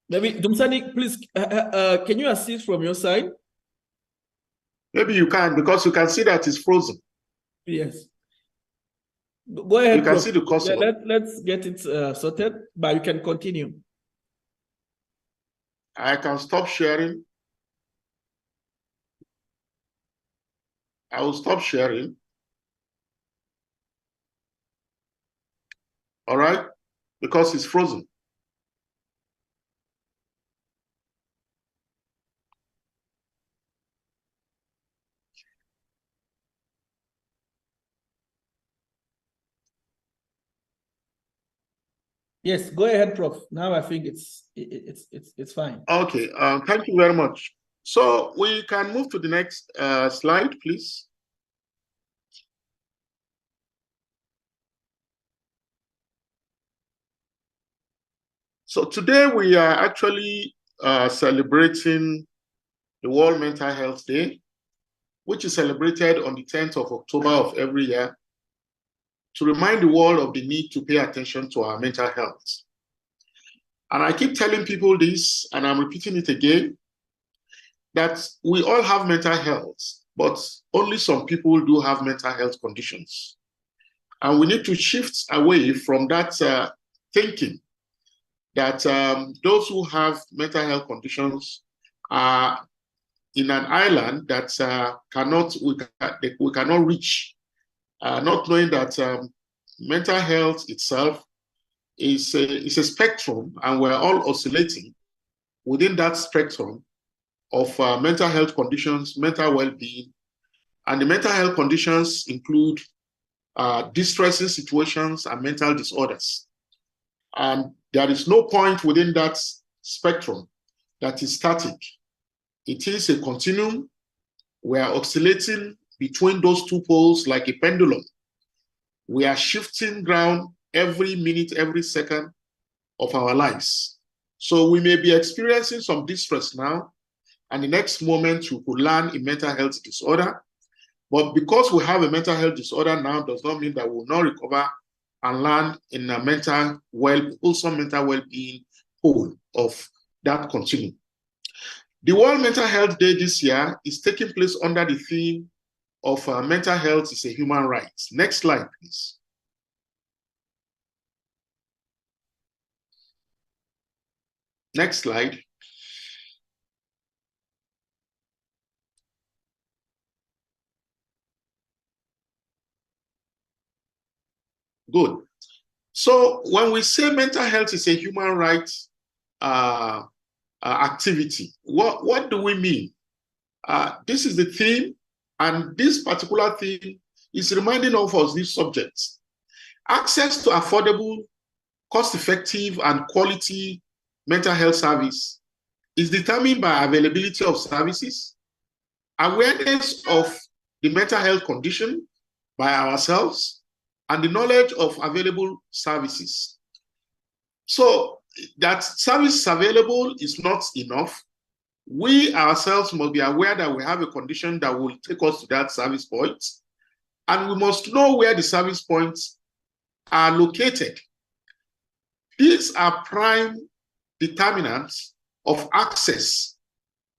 Maybe, Dumsani, please, can you assist from your side? Maybe you can, because you can see that it's frozen. Yes. Go ahead. You can see the cursor. Yeah, let's get it sorted, but you can continue. I can stop sharing. I will stop sharing. All right? Because it's frozen. Yes, go ahead, Prof. Now I think it's fine. Okay, thank you very much. So we can move to the next slide, please. So today we are actually celebrating the World Mental Health Day, which is celebrated on the 10th of October of every year, to remind the world of the need to pay attention to our mental health. And I keep telling people this, and I'm repeating it again, that we all have mental health, but only some people do have mental health conditions. And we need to shift away from that thinking that those who have mental health conditions are in an island that we cannot reach, not knowing that mental health itself is a spectrum, and we're all oscillating within that spectrum of mental health conditions, mental well-being. And the mental health conditions include distressing situations and mental disorders. And there is no point within that spectrum that is static. It is a continuum. We are oscillating between those two poles like a pendulum. We are shifting ground every minute, every second of our lives. So we may be experiencing some distress now, and the next moment you could land a mental health disorder. But because we have a mental health disorder now does not mean that we will not recover and land in a wholesome mental well-being pole of that continuum. The World Mental Health Day this year is taking place under the theme of mental health is a human right. Next slide, please. Next slide. Good. So when we say mental health is a human right activity, what do we mean? This is the theme, and this particular theme is reminding of us these subjects. Access to affordable, cost-effective, and quality mental health service is determined by availability of services, awareness of the mental health condition by ourselves, and the knowledge of available services. So that service available is not enough. We ourselves must be aware that we have a condition that will take us to that service point, and we must know where the service points are located. These are prime determinants of access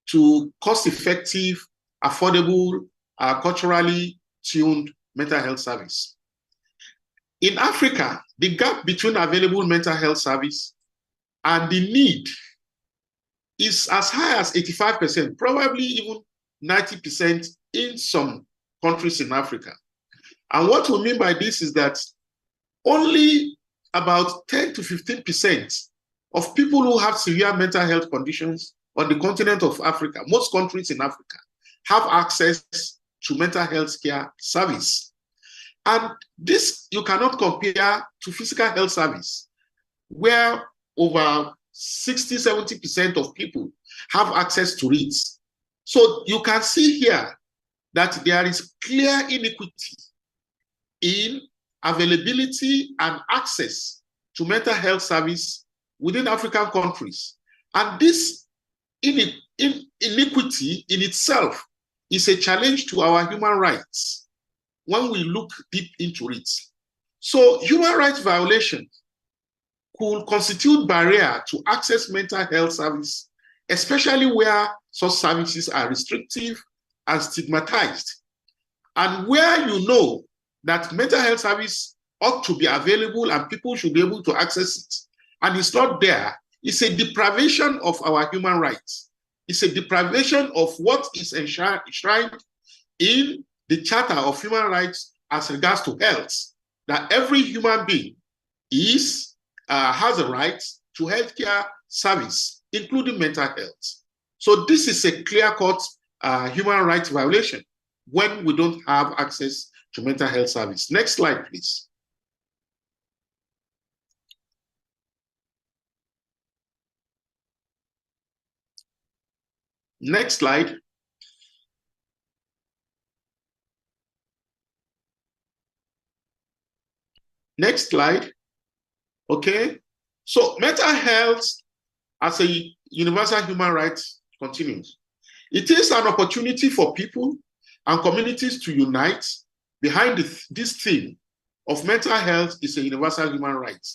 to cost-effective, affordable, culturally tuned mental health service. In Africa, the gap between available mental health service and the need is as high as 85%, probably even 90% in some countries in Africa. And what we mean by this is that only about 10 to 15% of people who have severe mental health conditions on the continent of Africa, most countries in Africa, have access to mental health care service. And this you cannot compare to physical health service, where over 60, 70% of people have access to it. So you can see here that there is clear inequity in availability and access to mental health service within African countries. And this inequity in itself is a challenge to our human rights when we look deep into it. So human rights violations could constitute barrier to access mental health service, especially where such services are restrictive and stigmatized, and where you know that mental health service ought to be available and people should be able to access it, and it's not there. It's a deprivation of our human rights. It's a deprivation of what is enshrined in the Charter of Human Rights as regards to health, that every human being has a right to healthcare service, including mental health. So this is a clear-cut human rights violation when we don't have access to mental health service. Next slide, please. Next slide. Next slide. Okay. So mental health as a universal human right continues. It is an opportunity for people and communities to unite behind this theme of mental health is a universal human right,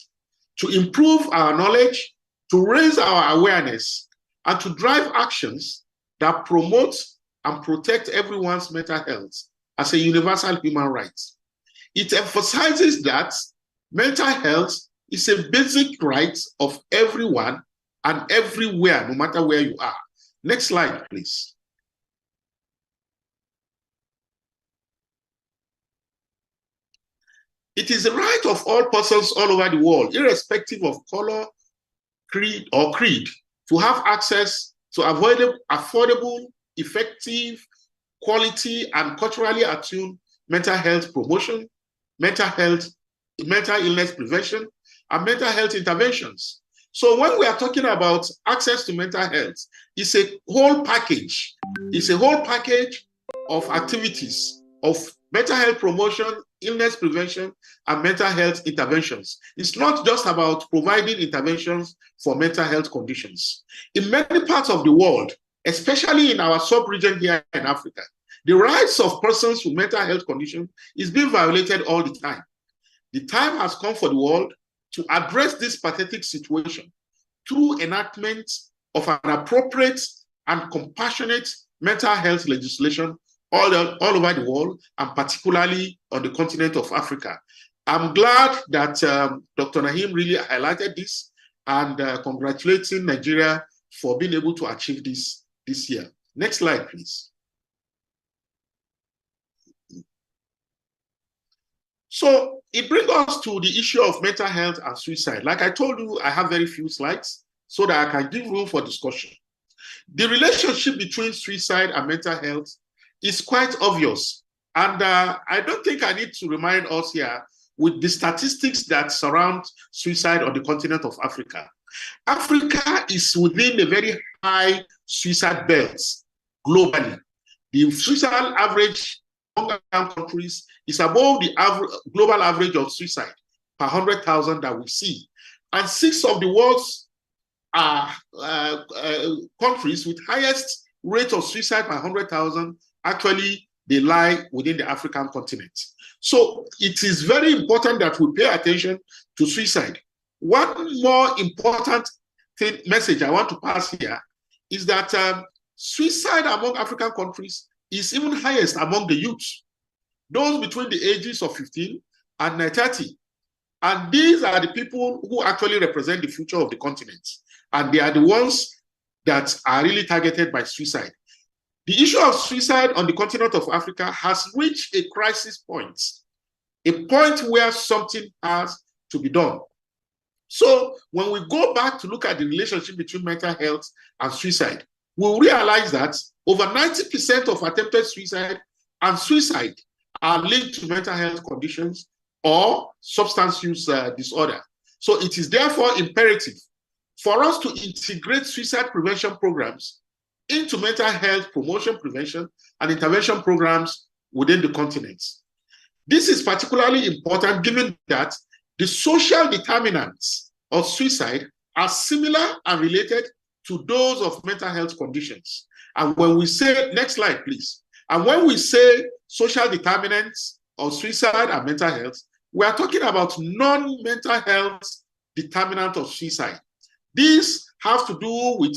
to improve our knowledge, to raise our awareness, and to drive actions that promote and protect everyone's mental health as a universal human right. It emphasizes that mental health is a basic right of everyone and everywhere, no matter where you are. Next slide, please. It is the right of all persons all over the world, irrespective of color, creed, to have access to affordable, effective, quality, and culturally attuned mental health promotion, mental illness prevention, and mental health interventions. So when we are talking about access to mental health, it's a whole package. It's a whole package of activities of mental health promotion, illness prevention, and mental health interventions. It's not just about providing interventions for mental health conditions. In many parts of the world, especially in our sub-region here in Africa, the rights of persons with mental health conditions is being violated all the time. The time has come for the world to address this pathetic situation through enactment of an appropriate and compassionate mental health legislation all over the world, and particularly on the continent of Africa. I'm glad that Dr. Naim really highlighted this, and congratulating Nigeria for being able to achieve this year. Next slide, please. So it brings us to the issue of mental health and suicide. Like I told you, I have very few slides so that I can give room for discussion. The relationship between suicide and mental health is quite obvious. And I don't think I need to remind us here with the statistics that surround suicide on the continent of Africa. Africa is within a very high suicide belt globally. The suicide average among countries is above the global average of suicide per 100,000 that we see. And 6 of the world's countries with highest rate of suicide per 100,000, actually, they lie within the African continent. So it is very important that we pay attention to suicide. One more important message I want to pass here is that suicide among African countries is even highest among the youth, those between the ages of 15 and 30. And these are the people who actually represent the future of the continent. And they are the ones that are really targeted by suicide. The issue of suicide on the continent of Africa has reached a crisis point, a point where something has to be done. So when we go back to look at the relationship between mental health and suicide, we'll realize that over 90% of attempted suicide and suicide are linked to mental health conditions or substance use disorder. So it is therefore imperative for us to integrate suicide prevention programs into mental health promotion, prevention, and intervention programs within the continent. This is particularly important given that the social determinants of suicide are similar and related to those of mental health conditions. And when we say, next slide, please. And when we say social determinants of suicide and mental health, we are talking about non-mental health determinant of suicide. These have to do with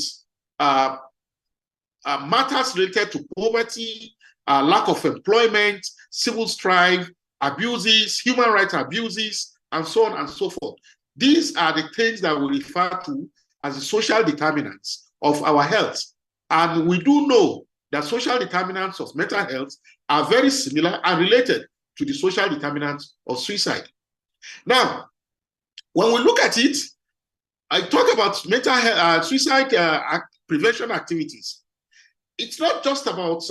matters related to poverty, lack of employment, civil strife, abuses, human rights abuses, and so on and so forth. These are the things that we refer to as the social determinants of our health. And we do know that social determinants of mental health are very similar and related to the social determinants of suicide. Now, when we look at it, I talk about mental health, suicide prevention activities. It's not just about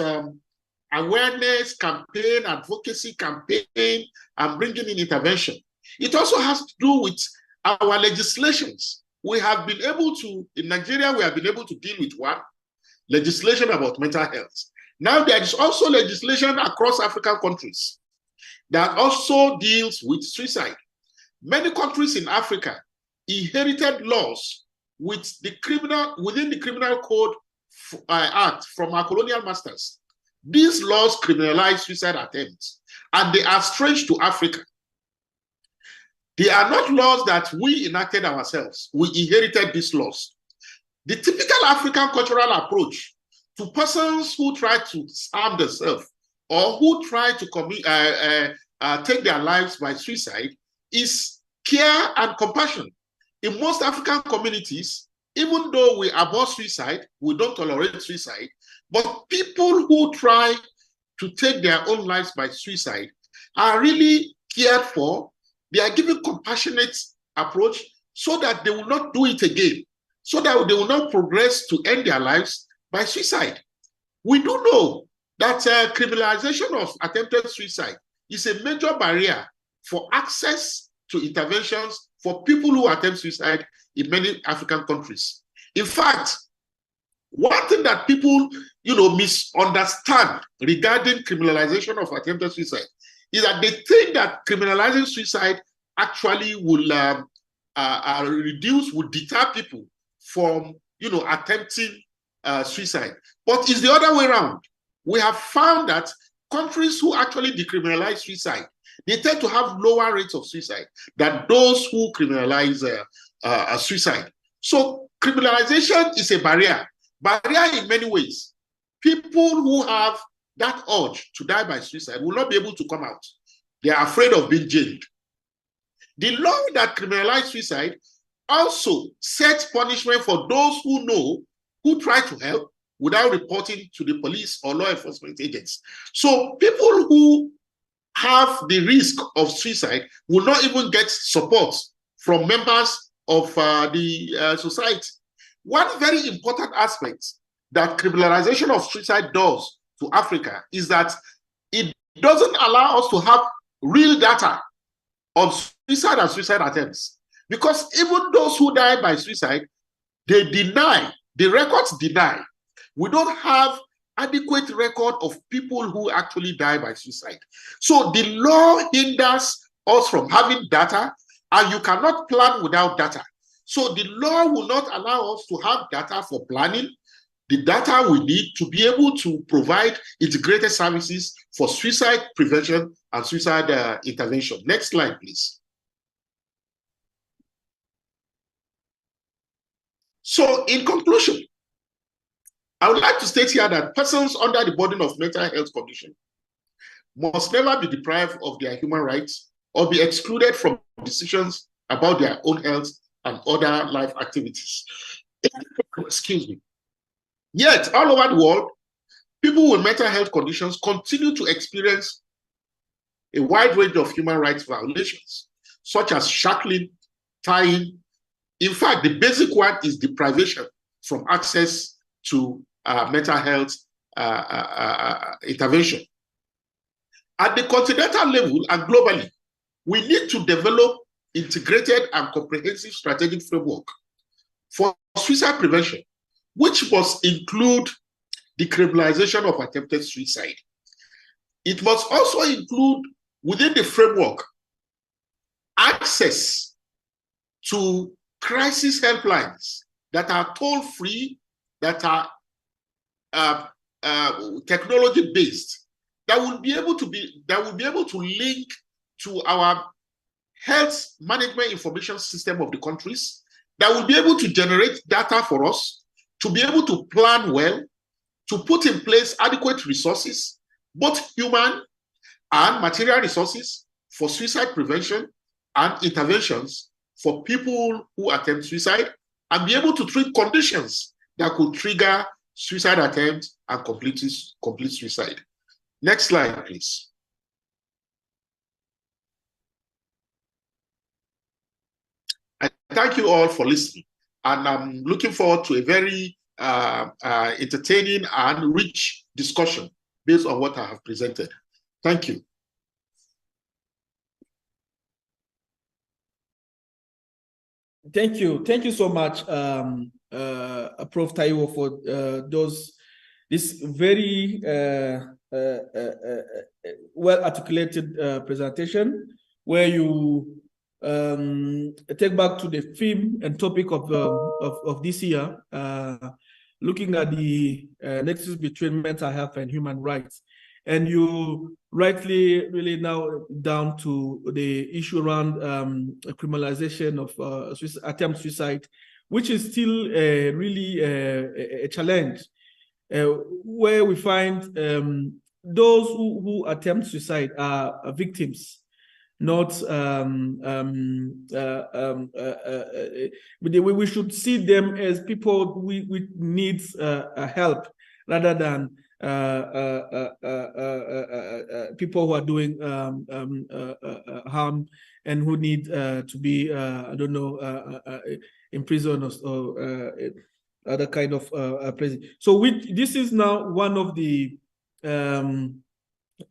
awareness campaign, advocacy campaign, and bringing in intervention. It also has to do with our legislations. We have been able to, in Nigeria, we have been able to deal with one, legislation about mental health. Now there is also legislation across African countries that also deals with suicide. Many countries in Africa inherited laws with the within the Criminal Code Act from our colonial masters. These laws criminalize suicide attempts, and they are strange to Africa. They are not laws that we enacted ourselves. We inherited these laws. The typical African cultural approach to persons who try to harm themselves or who try to take their lives by suicide is care and compassion. In most African communities, even though we abhor suicide, we don't tolerate suicide, but people who try to take their own lives by suicide are really cared for. They are given compassionate approach so that they will not do it again, so that they will not progress to end their lives by suicide. We do know that criminalization of attempted suicide is a major barrier for access to interventions for people who attempt suicide in many African countries. In fact, one thing that people misunderstand regarding criminalization of attempted suicide is that they think that criminalizing suicide actually will deter people from attempting suicide. But it's the other way around. We have found that countries who actually decriminalize suicide, they tend to have lower rates of suicide than those who criminalize suicide. So criminalization is a barrier in many ways. People who have that urge to die by suicide will not be able to come out. They are afraid of being jailed. The law that criminalizes suicide also sets punishment for those who try to help without reporting to the police or law enforcement agents. So people who have the risk of suicide will not even get support from members of the society. One very important aspect that criminalization of suicide does to Africa is that it doesn't allow us to have real data on suicide and suicide attempts. Because even those who die by suicide, they deny, the records deny. We don't have adequate record of people who actually die by suicide. So the law hinders us from having data, and you cannot plan without data. So the law will not allow us to have data for planning, the data we need to be able to provide integrated services for suicide prevention and suicide intervention. Next slide, please. So in conclusion, I would like to state here that persons under the burden of mental health condition must never be deprived of their human rights or be excluded from decisions about their own health and other life activities. Excuse me. Yet, all over the world, people with mental health conditions continue to experience a wide range of human rights violations, such as shackling, tying. In fact, the basic one is deprivation from access to mental health intervention. At the continental level and globally, we need to develop integrated and comprehensive strategic framework for suicide prevention, which must include the criminalization of attempted suicide. It must also include, within the framework, access to crisis helplines that are toll-free, that are technology-based, that will be able to link to our health management information system of the countries, that will be able to generate data for us, to be able to plan well, to put in place adequate resources, both human and material resources for suicide prevention and interventions for people who attempt suicide, and be able to treat conditions that could trigger suicide attempt and complete suicide. Next slide, please. I thank you all for listening, and I'm looking forward to a very entertaining and rich discussion based on what I have presented. Thank you. Thank you so much, Prof. Taiwo, for this very well articulated presentation, where you take back to the theme and topic of this year, looking at the nexus between mental health and human rights. And you rightly really now down to the issue around criminalization of attempt suicide, which is still really a challenge, where we find those who attempt suicide are victims, not we should see them as people we need help, rather than people who are doing harm and who need to be I don't know, imprisoned or other kind of prison. So this is now one of the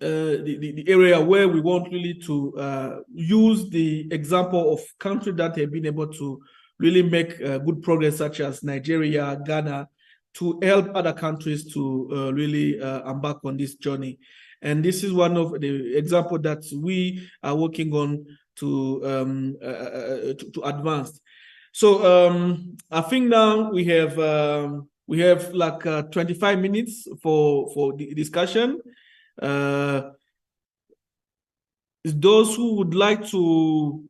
area where we want really to use the example of countries that have been able to really make good progress, such as Nigeria, Ghana, to help other countries to really embark on this journey. And this is one of the examples that we are working on to advance. So I think now we have like 25 minutes for the discussion. Those who would like to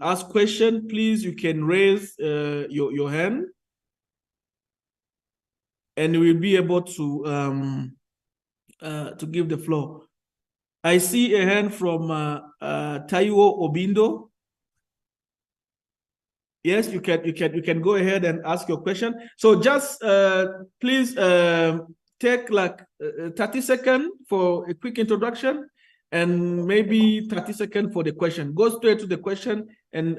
ask questions, please, you can raise your hand, and we'll be able to give the floor. I see a hand from Taiwo Obindo. Yes, you can go ahead and ask your question. So just please take like 30 seconds for a quick introduction, and maybe 30 seconds for the question. Go straight to the question and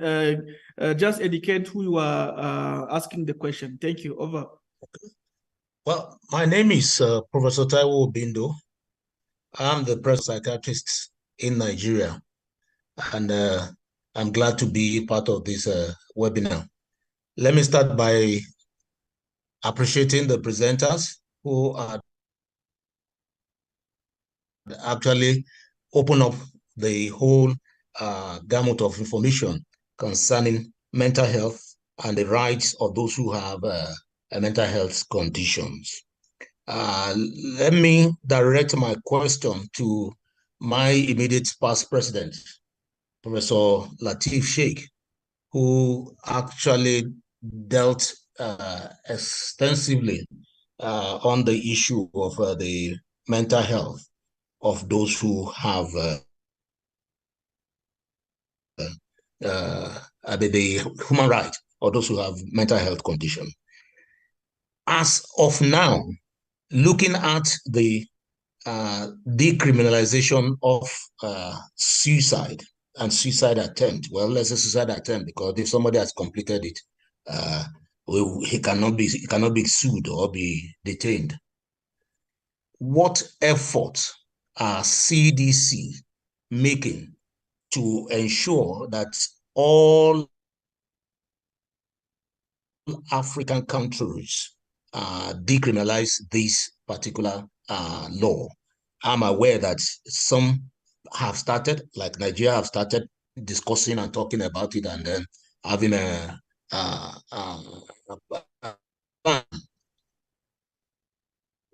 just indicate who you are asking the question. Thank you. Over. Well, my name is Professor Taiwo Obindo. I'm the president psychiatrist in Nigeria, and I'm glad to be part of this webinar. Let me start by appreciating the presenters who are actually open up the whole gamut of information concerning mental health and the rights of those who have mental health conditions. Let me direct my question to my immediate past president, Professor Lateef Sheikh, who actually dealt extensively on the issue of the mental health of those who have the human right, or those who have mental health condition. As of now, looking at the decriminalization of suicide and suicide attempt, well, let's say suicide attempt, because if somebody has completed it, he cannot be sued or be detained. What efforts are CDC making to ensure that all African countries decriminalize this particular law? I'm aware that some have started, like Nigeria have started discussing and talking about it, and then having a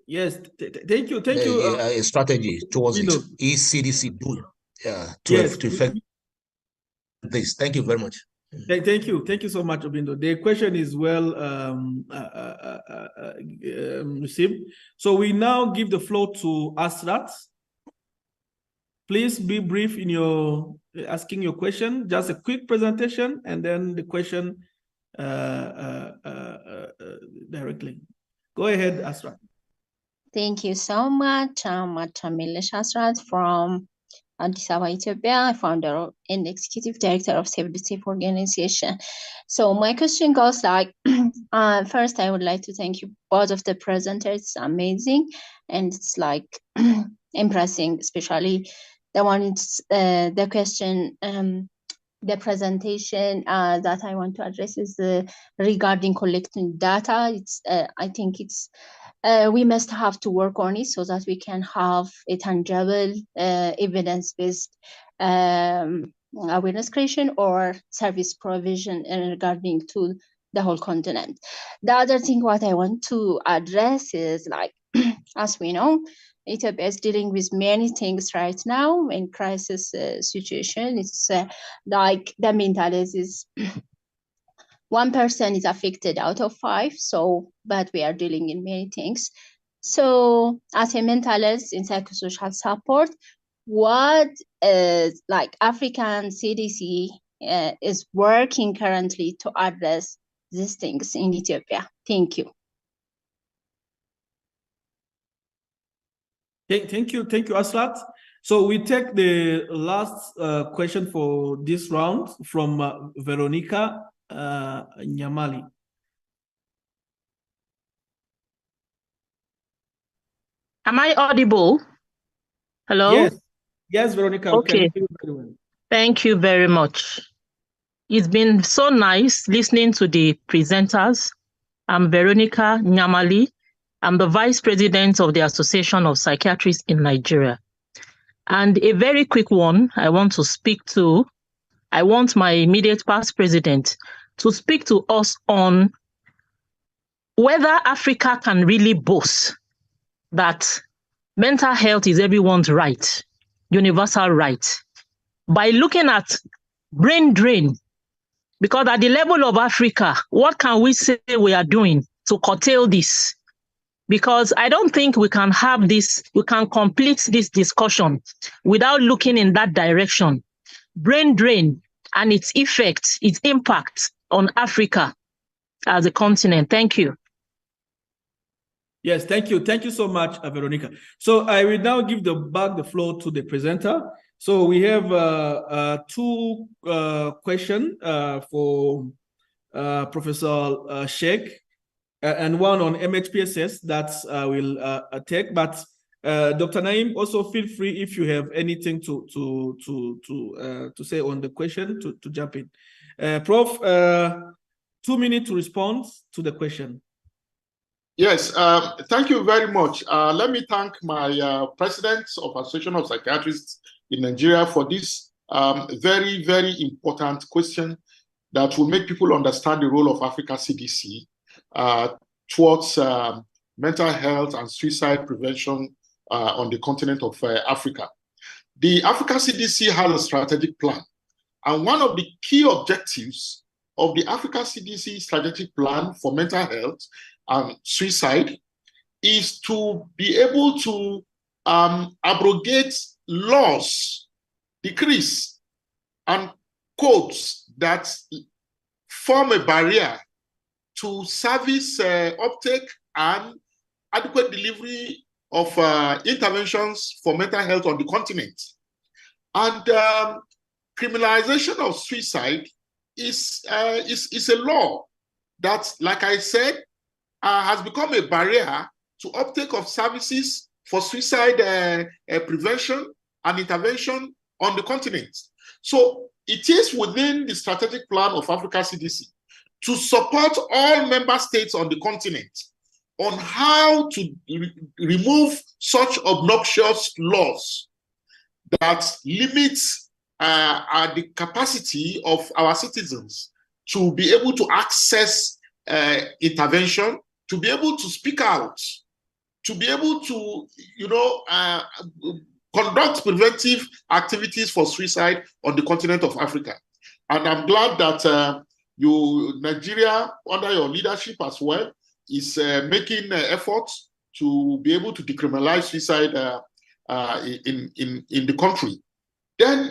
yes, thank you. A strategy towards it. Is CDC doing to effect this? Thank you very much. Thank you so much, Obindo. The question is well received. So we now give the floor to Asrat. Please be brief in your asking your question. Just a quick presentation, and then the question directly. Go ahead, Asrat. Thank you so much. I'm Atamilesh Asrat from Addis Ababa, Ethiopia, founder and executive director of Save the Safe organization. So my question goes like, first, I would like to thank you both of the presenters. It's amazing, and it's like impressing, especially the one. It's the question. The presentation that I want to address is regarding collecting data. It's I think it's we must have to work on it so that we can have a tangible evidence-based awareness creation or service provision regarding to the whole continent. The other thing what I want to address is like, as we know, Ethiopia is dealing with many things right now in crisis situation. It's like the mentality is 1% is affected out of 5. So, but we are dealing in many things. So, as a mentalist in psychosocial support, what is like African CDC is working currently to address these things in Ethiopia? Thank you. Thank you, Asrat. So we take the last question for this round from Veronica Nyamali. Am I audible? Hello? Yes, Veronica. Okay. Thank you very much. It's been so nice listening to the presenters. I'm Veronica Nyamali. I'm the Vice President of the Association of Psychiatrists in Nigeria. And a very quick one I want to speak to. I want my immediate past president to speak to us on whether Africa can really boast that mental health is everyone's right, universal right, by looking at brain drain. Because at the level of Africa, what can we say we are doing to curtail this? Because I don't think we can have this, we can complete this discussion without looking in that direction. Brain drain and its effect, its impact on Africa as a continent. Thank you. Yes, thank you. Thank you so much, Veronica. So I will now give back the floor to the presenter. So we have two questions for Professor Sheikh and one on MHPSS that I will take. But Dr. Naim, also feel free if you have anything to say on the question to jump in. Prof, 2 minutes to respond to the question. Yes, thank you very much. Let me thank my president of Association of Psychiatrists in Nigeria for this very, very important question that will make people understand the role of Africa CDC towards mental health and suicide prevention on the continent of Africa. The Africa CDC has a strategic plan, and one of the key objectives of the Africa CDC strategic plan for mental health and suicide is to be able to abrogate laws, decrees, and codes that form a barrier to service uptake and adequate delivery of interventions for mental health on the continent. And criminalization of suicide is a law that, like I said, has become a barrier to uptake of services for suicide prevention and intervention on the continent. So it is within the strategic plan of Africa CDC to support all member states on the continent on how to remove such obnoxious laws that limit the capacity of our citizens to be able to access intervention, to be able to speak out, to be able to, conduct preventive activities for suicide on the continent of Africa. And I'm glad that Nigeria, under your leadership as well, is making efforts to be able to decriminalize suicide in the country. Then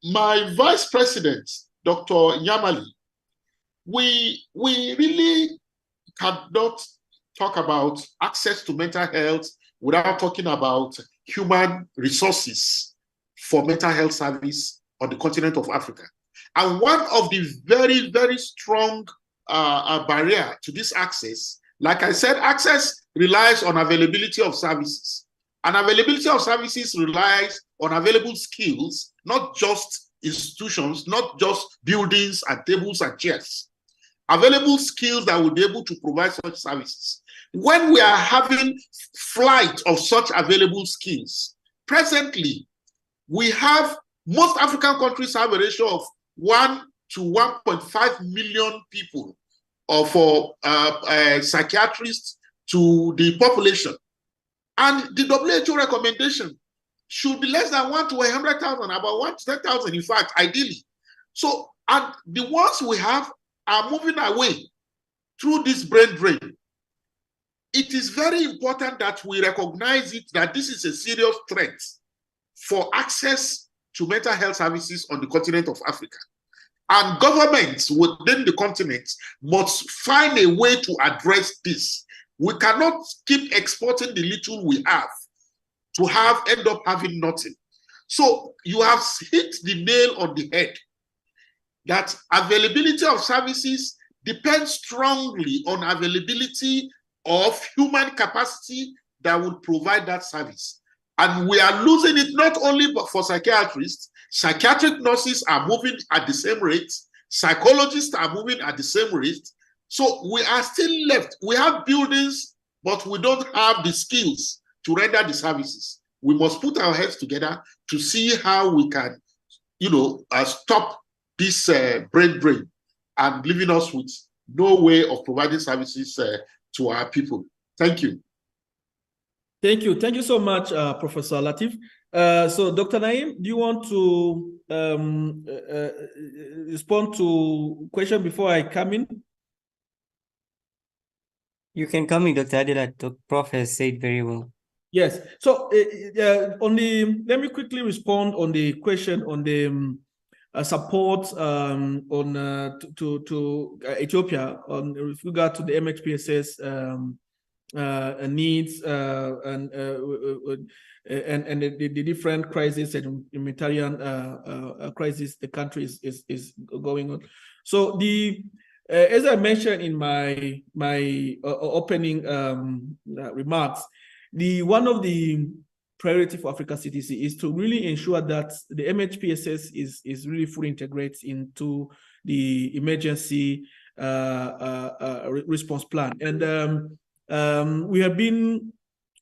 my vice president, Dr. Nyamali, we really cannot talk about access to mental health without talking about human resources for mental health service on the continent of Africa. And one of the very, very strong barrier to this access, like I said, access relies on availability of services. And availability of services relies on available skills, not just institutions, not just buildings and tables and chairs. Available skills that will be able to provide such services. When we are having flight of such available skills, presently, we have, most African countries have a ratio of 1 to 1.5 million people for psychiatrists to the population. And the WHO recommendation should be less than 1 to 100,000, about 1 to 10,000, in fact, ideally. So, and the ones we have are moving away through this brain drain. It is very important that we recognize it, that this is a serious threat for access to mental health services on the continent of Africa. And governments within the continent must find a way to address this. We cannot keep exporting the little we have to end up having nothing. So you have hit the nail on the head, that availability of services depends strongly on availability of human capacity that will provide that service. And we are losing it not only for psychiatrists. Psychiatric nurses are moving at the same rate. Psychologists are moving at the same rate. So we are still left. We have buildings, but we don't have the skills to render the services. We must put our heads together to see how we can, stop this brain drain and leaving us with no way of providing services to our people. Thank you. Thank you. Thank you so much, Professor Latif. So, Dr. Naim, do you want to respond to question before I come in? You can come in, Dr. Adela. The Prof has said very well. Yes. So, let me quickly respond on the question on the support to Ethiopia with regard to the MHPSS needs and the different crises and humanitarian crisis the country is going on. So as I mentioned in my opening remarks, one of the priority for Africa CDC is to really ensure that the MHPSS is really fully integrated into the emergency response plan. And we have been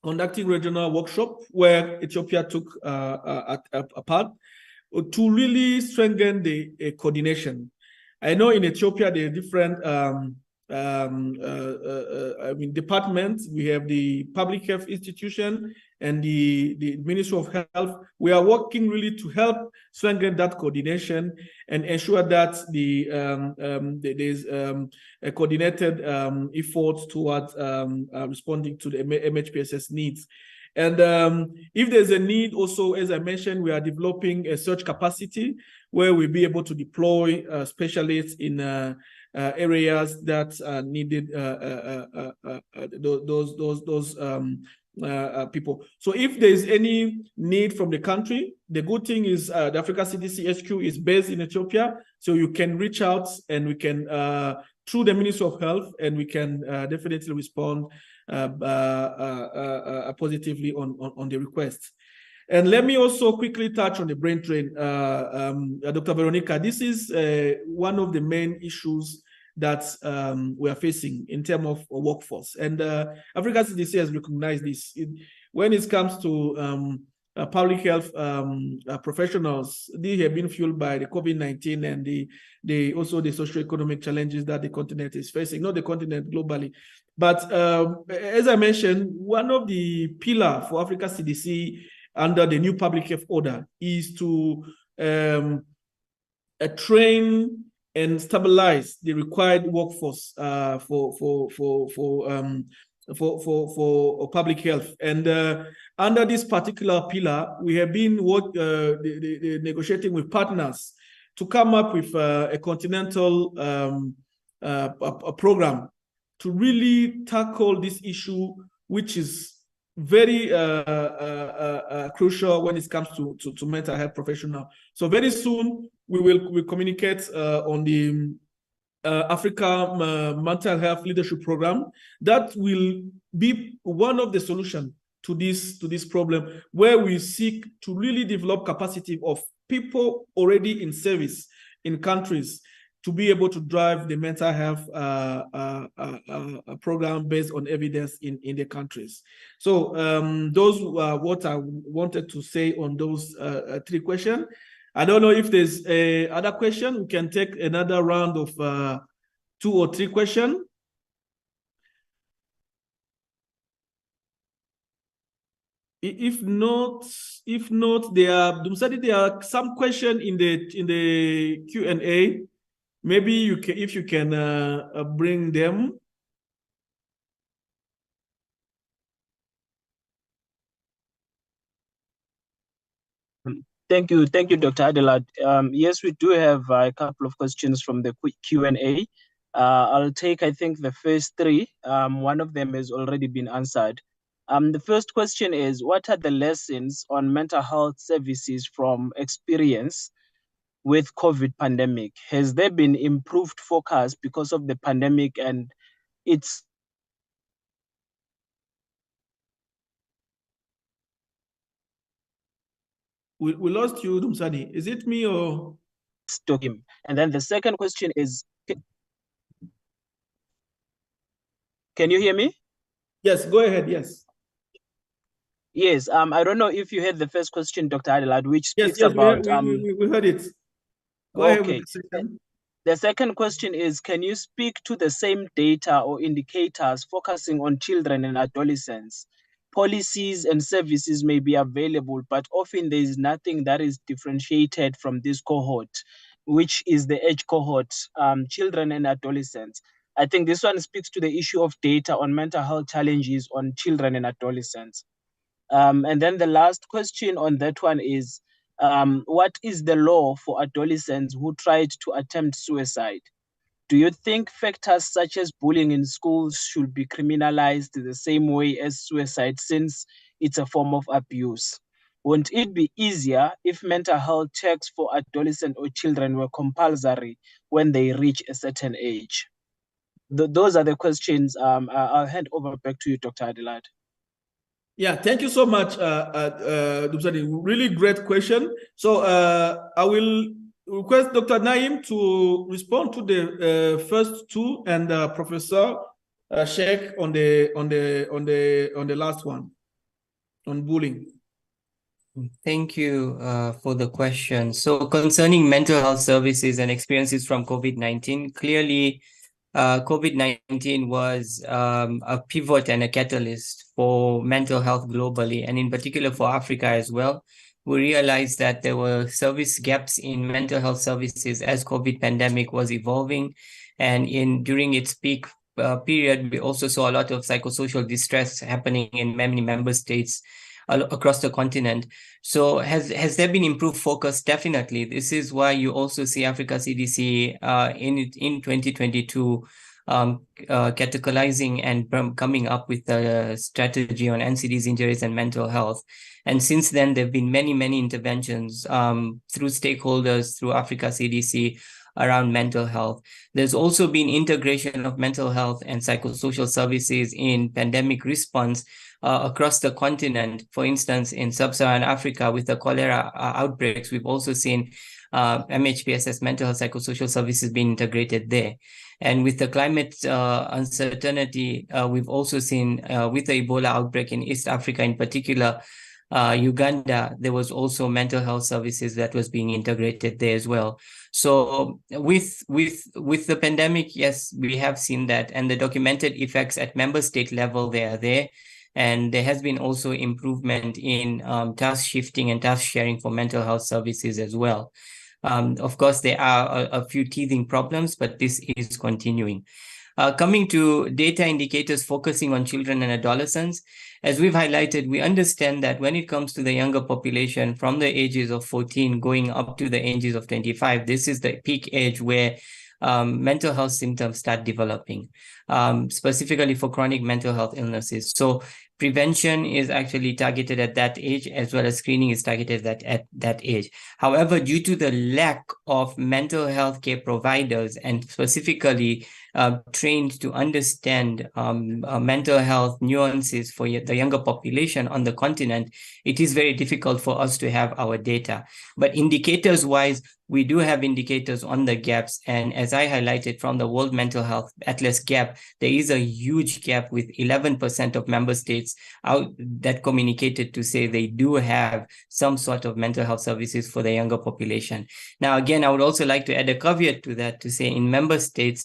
conducting regional workshop where Ethiopia took a part to really strengthen the coordination. I know in Ethiopia there are different departments. We have the Public Health Institution and the Ministry of Health. We are working really to help strengthen that coordination and ensure that there's a coordinated efforts towards responding to the MHPSS needs. And if there's a need also, as I mentioned, we are developing a search capacity where we'll be able to deploy specialists in areas that needed those people. So if there's any need from the country, the good thing is the Africa CDC HQ is based in Ethiopia, so you can reach out and we can, through the Ministry of Health, and we can definitely respond positively on the request. And let me also quickly touch on the brain drain. Dr. Veronica, this is one of the main issues that we are facing in terms of workforce. And Africa CDC has recognized this. When it comes to public health professionals, they have been fueled by the COVID-19 and also the socioeconomic challenges that the continent is facing, not the continent globally. But as I mentioned, one of the pillars for Africa CDC under the new public health order is to train and stabilize the required workforce for public health. And under this particular pillar, we have been negotiating with partners to come up with a continental a program to really tackle this issue, which is very crucial when it comes to mental health professionals. So very soon we will communicate on the Africa Mental Health Leadership Program that will be one of the solutions to this problem, where we seek to really develop capacity of people already in service in countries to be able to drive the mental health program based on evidence in the countries. So those are what I wanted to say on those 3 questions. I don't know if there's other question. We can take another round of 2 or 3 questions. If not, there are some question in the Q&A. Maybe you can, if you can bring them. Thank you, Dr. Adelad. Yes, we do have a couple of questions from the Q&A. I'll take, I think, the first 3. One of them has already been answered. The first question is, what are the lessons on mental health services from experience with COVID pandemic? Has there been improved focus because of the pandemic and its... We lost you, Dumsani. Is it me or? To him. And then the second question is, can you hear me? Yes, go ahead, yes. Yes, I don't know if you heard the first question, Dr. Adelad, which speaks about... we heard it. Go ahead with the second. The second question is, can you speak to the same data or indicators focusing on children and adolescents? Policies and services may be available, but often there is nothing that is differentiated from this cohort, which is the age cohort, children and adolescents. I think this one speaks to the issue of data on mental health challenges on children and adolescents. And then the last question on that one is, what is the law for adolescents who tried to attempt suicide? Do you think factors such as bullying in schools should be criminalized the same way as suicide, since it's a form of abuse? Won't it be easier if mental health checks for adolescents or children were compulsory when they reach a certain age? Those are the questions. I'll hand over back to you, Dr. Adelaide. Yeah, thank you so much, Dubsani. Really great question. So I will request Dr. Naim to respond to the first two, and Professor Sheikh on the last one on bullying. Thank you for the question. So concerning mental health services and experiences from COVID-19, clearly COVID-19 was a pivot and a catalyst for mental health globally, and in particular for Africa as well. We realized that there were service gaps in mental health services as COVID pandemic was evolving, and during its peak period, we also saw a lot of psychosocial distress happening in many member states across the continent. So has there been improved focus? Definitely. This is why you also see Africa CDC in 2022 categorizing and coming up with a strategy on NCDs, injuries, and mental health. And since then, there have been many interventions through stakeholders, through Africa CDC, around mental health. There's also been integration of mental health and psychosocial services in pandemic response across the continent. For instance, in sub-Saharan Africa with the cholera outbreaks, we've also seen MHPSS mental health psychosocial services being integrated there. And with the climate uncertainty, we've also seen with the Ebola outbreak in East Africa in particular, Uganda, there was also mental health services that was being integrated there as well. So with the pandemic, yes, we have seen that, and the documented effects at member state level, they are there. And there has been also improvement in task shifting and task sharing for mental health services as well. Of course, there are a few teething problems, but this is continuing. Coming to data indicators focusing on children and adolescents, as we've highlighted, we understand that when it comes to the younger population from the ages of 14 going up to the ages of 25, this is the peak age where mental health symptoms start developing, specifically for chronic mental health illnesses. So prevention is actually targeted at that age, as well as screening is targeted at that age. However, due to the lack of mental health care providers, and specifically trained to understand mental health nuances for the younger population on the continent, it is very difficult for us to have our data. But indicators-wise, we do have indicators on the gaps. And as I highlighted from the World Mental Health Atlas gap, there is a huge gap with 11% of member states out that communicated to say they do have some sort of mental health services for the younger population. Now, again, I would also like to add a caveat to that to say in member states,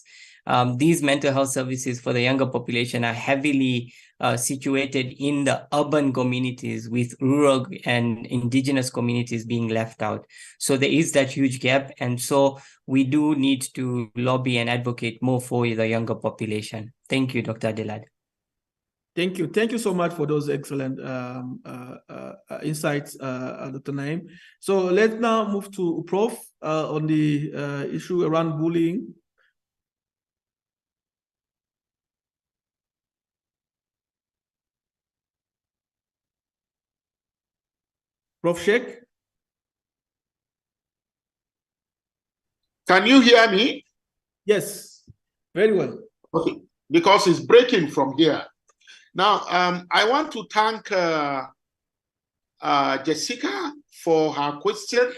these mental health services for the younger population are heavily situated in the urban communities, with rural and indigenous communities being left out. So there is that huge gap. And so we do need to lobby and advocate more for the younger population. Thank you, Dr. Adelaide. Thank you. Thank you so much for those excellent insights, Dr. Naim. So let's now move to Prof on the issue around bullying. Prof. Sheikh? Can you hear me? Yes, very well. Okay, because it's breaking from here. Now, I want to thank Jessica for her question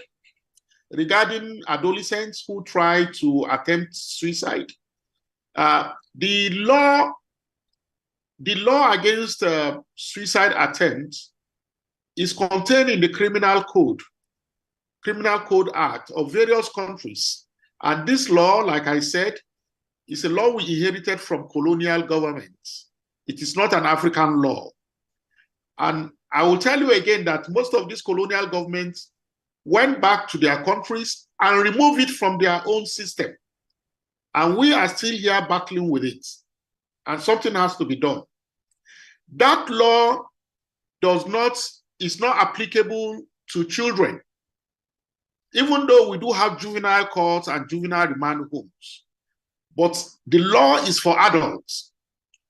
regarding adolescents who try to attempt suicide. The law against suicide attempts is contained in the Criminal Code Act of various countries. And this law, like I said, is a law we inherited from colonial governments. It is not an African law. And I will tell you again that most of these colonial governments went back to their countries and removed it from their own system. And we are still here battling with it. And something has to be done. That law is not applicable to children, even though we do have juvenile courts and juvenile remand homes. But the law is for adults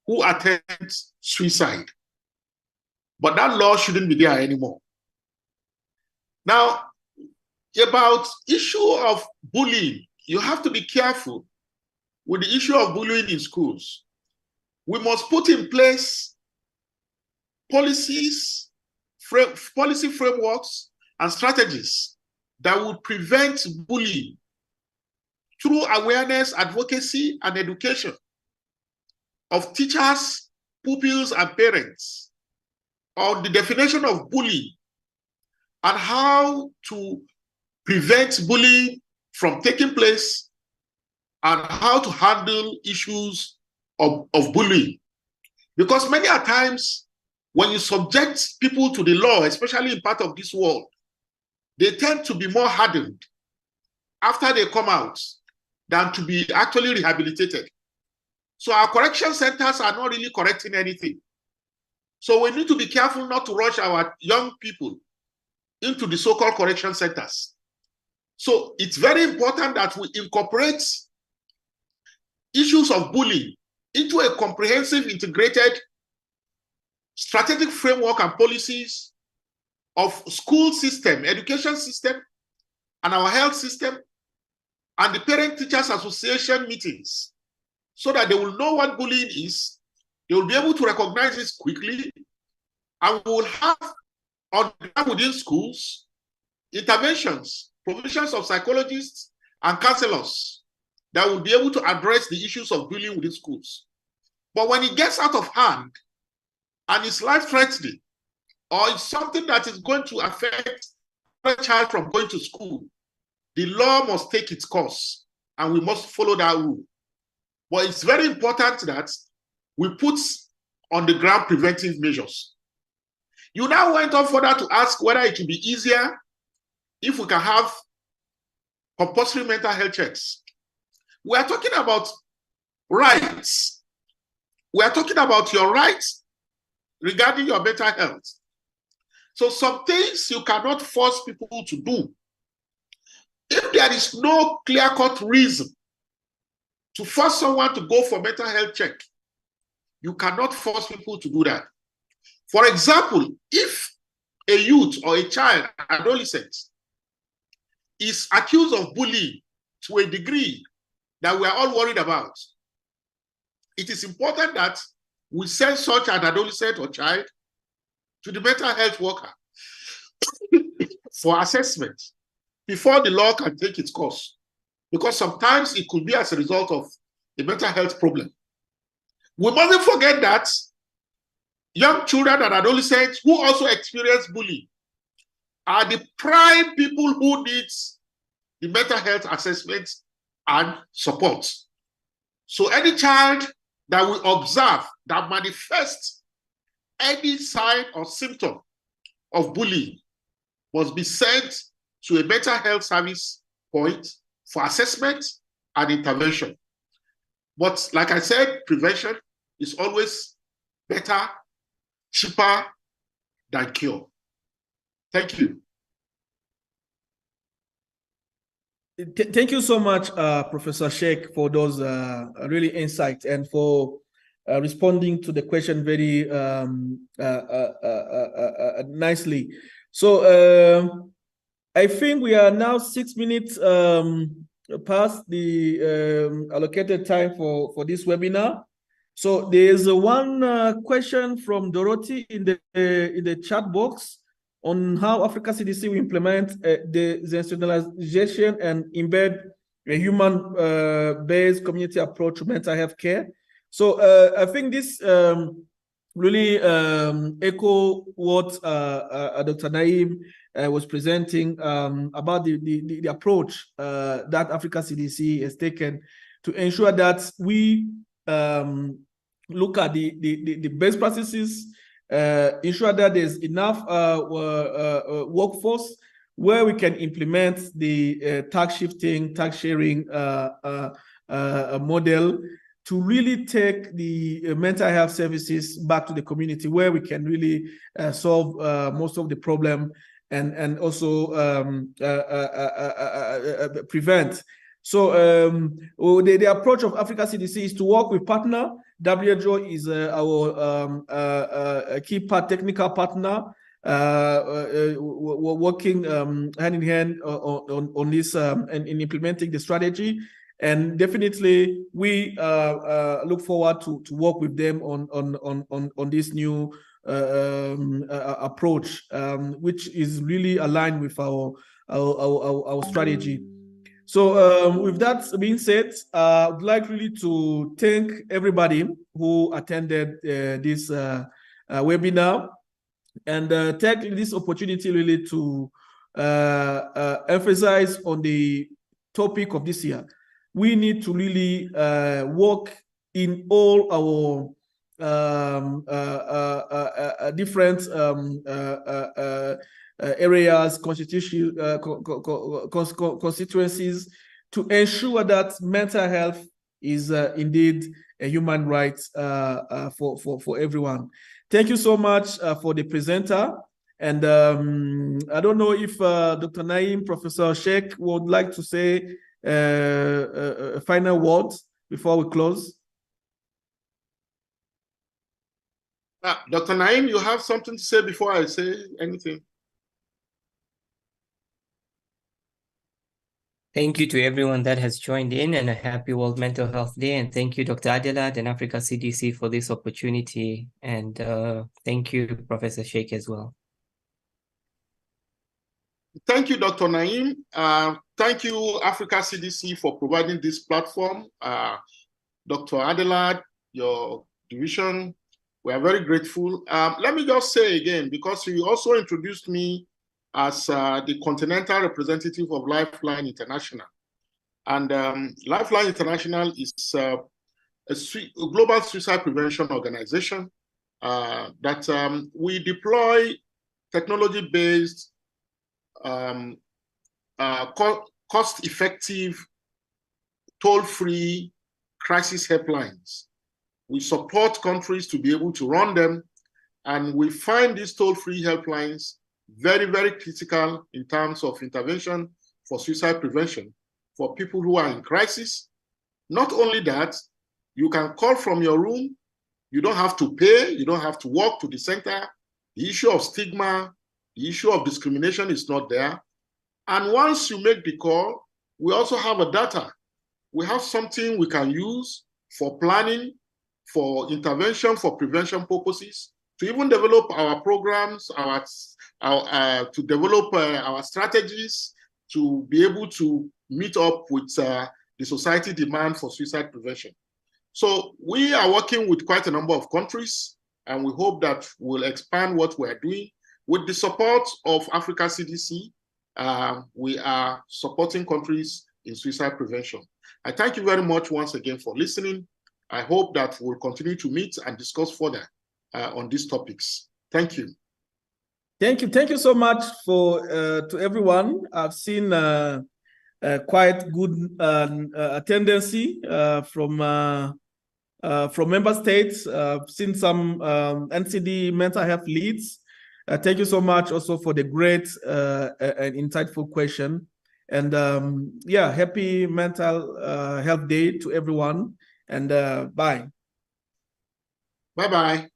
who attempt suicide. But that law shouldn't be there anymore. Now, about issue of bullying, you have to be careful with the issue of bullying in schools. We must put in place policies, policy frameworks, and strategies that would prevent bullying through awareness, advocacy, and education of teachers, pupils, and parents on the definition of bullying and how to prevent bullying from taking place and how to handle issues of bullying. Because many a times when you subject people to the law, especially in part of this world, they tend to be more hardened after they come out than to be actually rehabilitated. So our correction centers are not really correcting anything. So we need to be careful not to rush our young people into the so-called correction centers. So it's very important that we incorporate issues of bullying into a comprehensive, integrated, strategic framework and policies of school system, education system, and our health system, and the Parent-Teachers Association meetings, so that they will know what bullying is, they will be able to recognize this quickly, and we will have on within schools interventions, provisions of psychologists and counselors that will be able to address the issues of bullying within schools. But when it gets out of hand and it's life-threatening, or it's something that is going to affect a child from going to school, the law must take its course and we must follow that rule. But it's very important that we put on the ground preventive measures. You now went on further to ask whether it would be easier if we can have compulsory mental health checks. We are talking about rights. We are talking about your rights regarding your mental health. So some things you cannot force people to do. If there is no clear-cut reason to force someone to go for mental health check, you cannot force people to do that. For example, if a youth or a child, adolescent, is accused of bullying to a degree that we are all worried about, it is important that we send such an adolescent or child to the mental health worker for assessment before the law can take its course. Because sometimes it could be as a result of a mental health problem. We mustn't forget that young children and adolescents who also experience bullying are the prime people who need the mental health assessment and support. So any child that we observe that manifests any sign or symptom of bullying must be sent to a mental health service point for assessment and intervention. But like I said, prevention is always better, cheaper than cure. Thank you. Thank you so much, Professor Sheikh, for those really insights and for responding to the question very nicely. So I think we are now 6 minutes past the allocated time for this webinar. So there's one question from Dorothy in the chat box on how Africa CDC will implement the institutionalization and embed a human-based community approach to mental health care. So I think this really echo what Dr. Naim was presenting about the approach that Africa CDC has taken to ensure that we look at the best practices, ensure that there's enough workforce where we can implement the tax shifting, tax sharing model to really take the mental health services back to the community where we can really solve most of the problem and also prevent. So the approach of Africa CDC is to work with partner. WHO is our key technical partner. We're working hand in hand on this and in implementing the strategy. And definitely, we look forward to work with them on this new approach, which is really aligned with our strategy. So with that being said, I'd like really to thank everybody who attended this webinar, and take this opportunity really to emphasize on the topic of this year. We need to really work in all our different areas, constituencies, to ensure that mental health is indeed a human right for everyone. Thank you so much for the presenter. And I don't know if Dr. Naim, Professor Sheikh would like to say a final word before we close. Dr. Naim, you have something to say before I say anything? Thank you to everyone that has joined in, and a happy World Mental Health Day. And thank you, Dr. Adelad and Africa CDC for this opportunity. And thank you, Professor Sheikh, as well. Thank you, Dr. Naim. Thank you, Africa CDC, for providing this platform. Dr. Adelad, your division, we are very grateful. Let me just say again, because you also introduced me as the continental representative of Lifeline International. And Lifeline International is a global suicide prevention organization that we deploy technology-based, cost-effective, toll-free crisis helplines. We support countries to be able to run them, and we find these toll-free helplines very, very critical in terms of intervention for suicide prevention for people who are in crisis. Not only that, you can call from your room. You don't have to pay. You don't have to walk to the center. The issue of stigma, the issue of discrimination is not there. And once you make the call, we also have a data. We have something we can use for planning, for intervention, for prevention purposes, to even develop our programs, to develop our strategies, to be able to meet up with the society demand for suicide prevention. So we are working with quite a number of countries, and we hope that we'll expand what we are doing. With the support of Africa CDC, we are supporting countries in suicide prevention. I thank you very much once again for listening. I hope that we'll continue to meet and discuss further on these topics. Thank you. Thank you. Thank you so much for to everyone. I've seen quite good attendance from member states. I've seen some NCD mental health leads. Thank you so much also for the great and insightful question. And yeah, happy Mental Health Day to everyone. And bye. Bye-bye.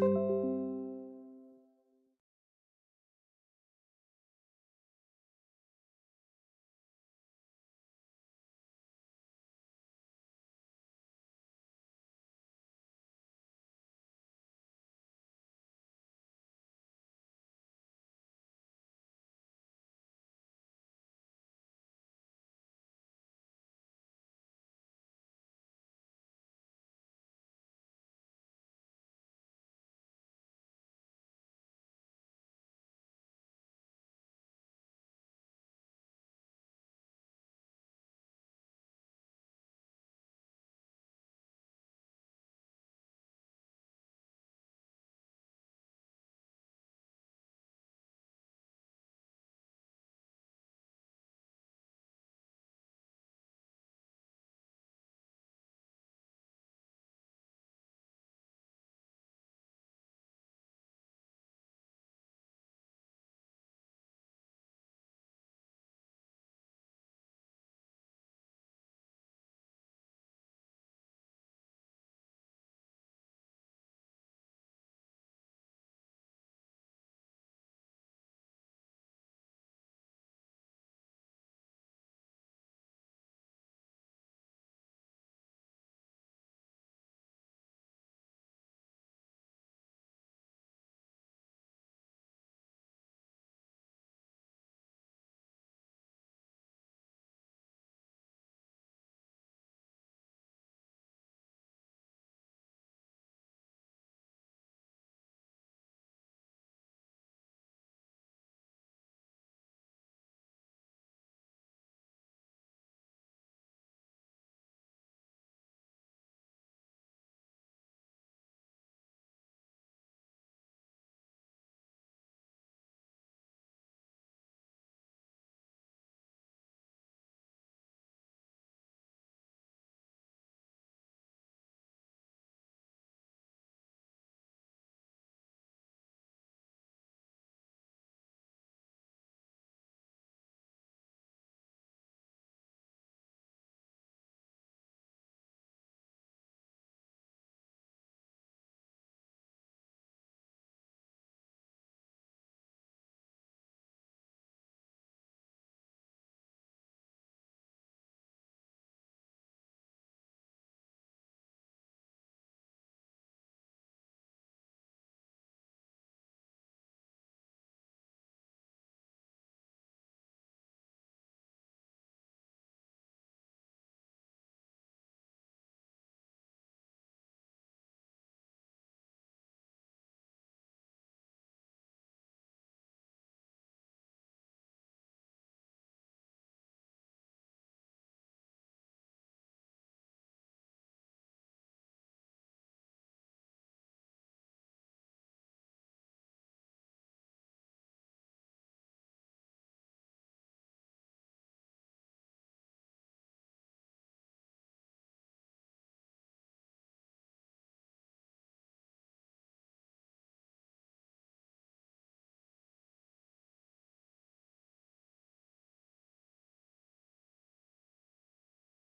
you.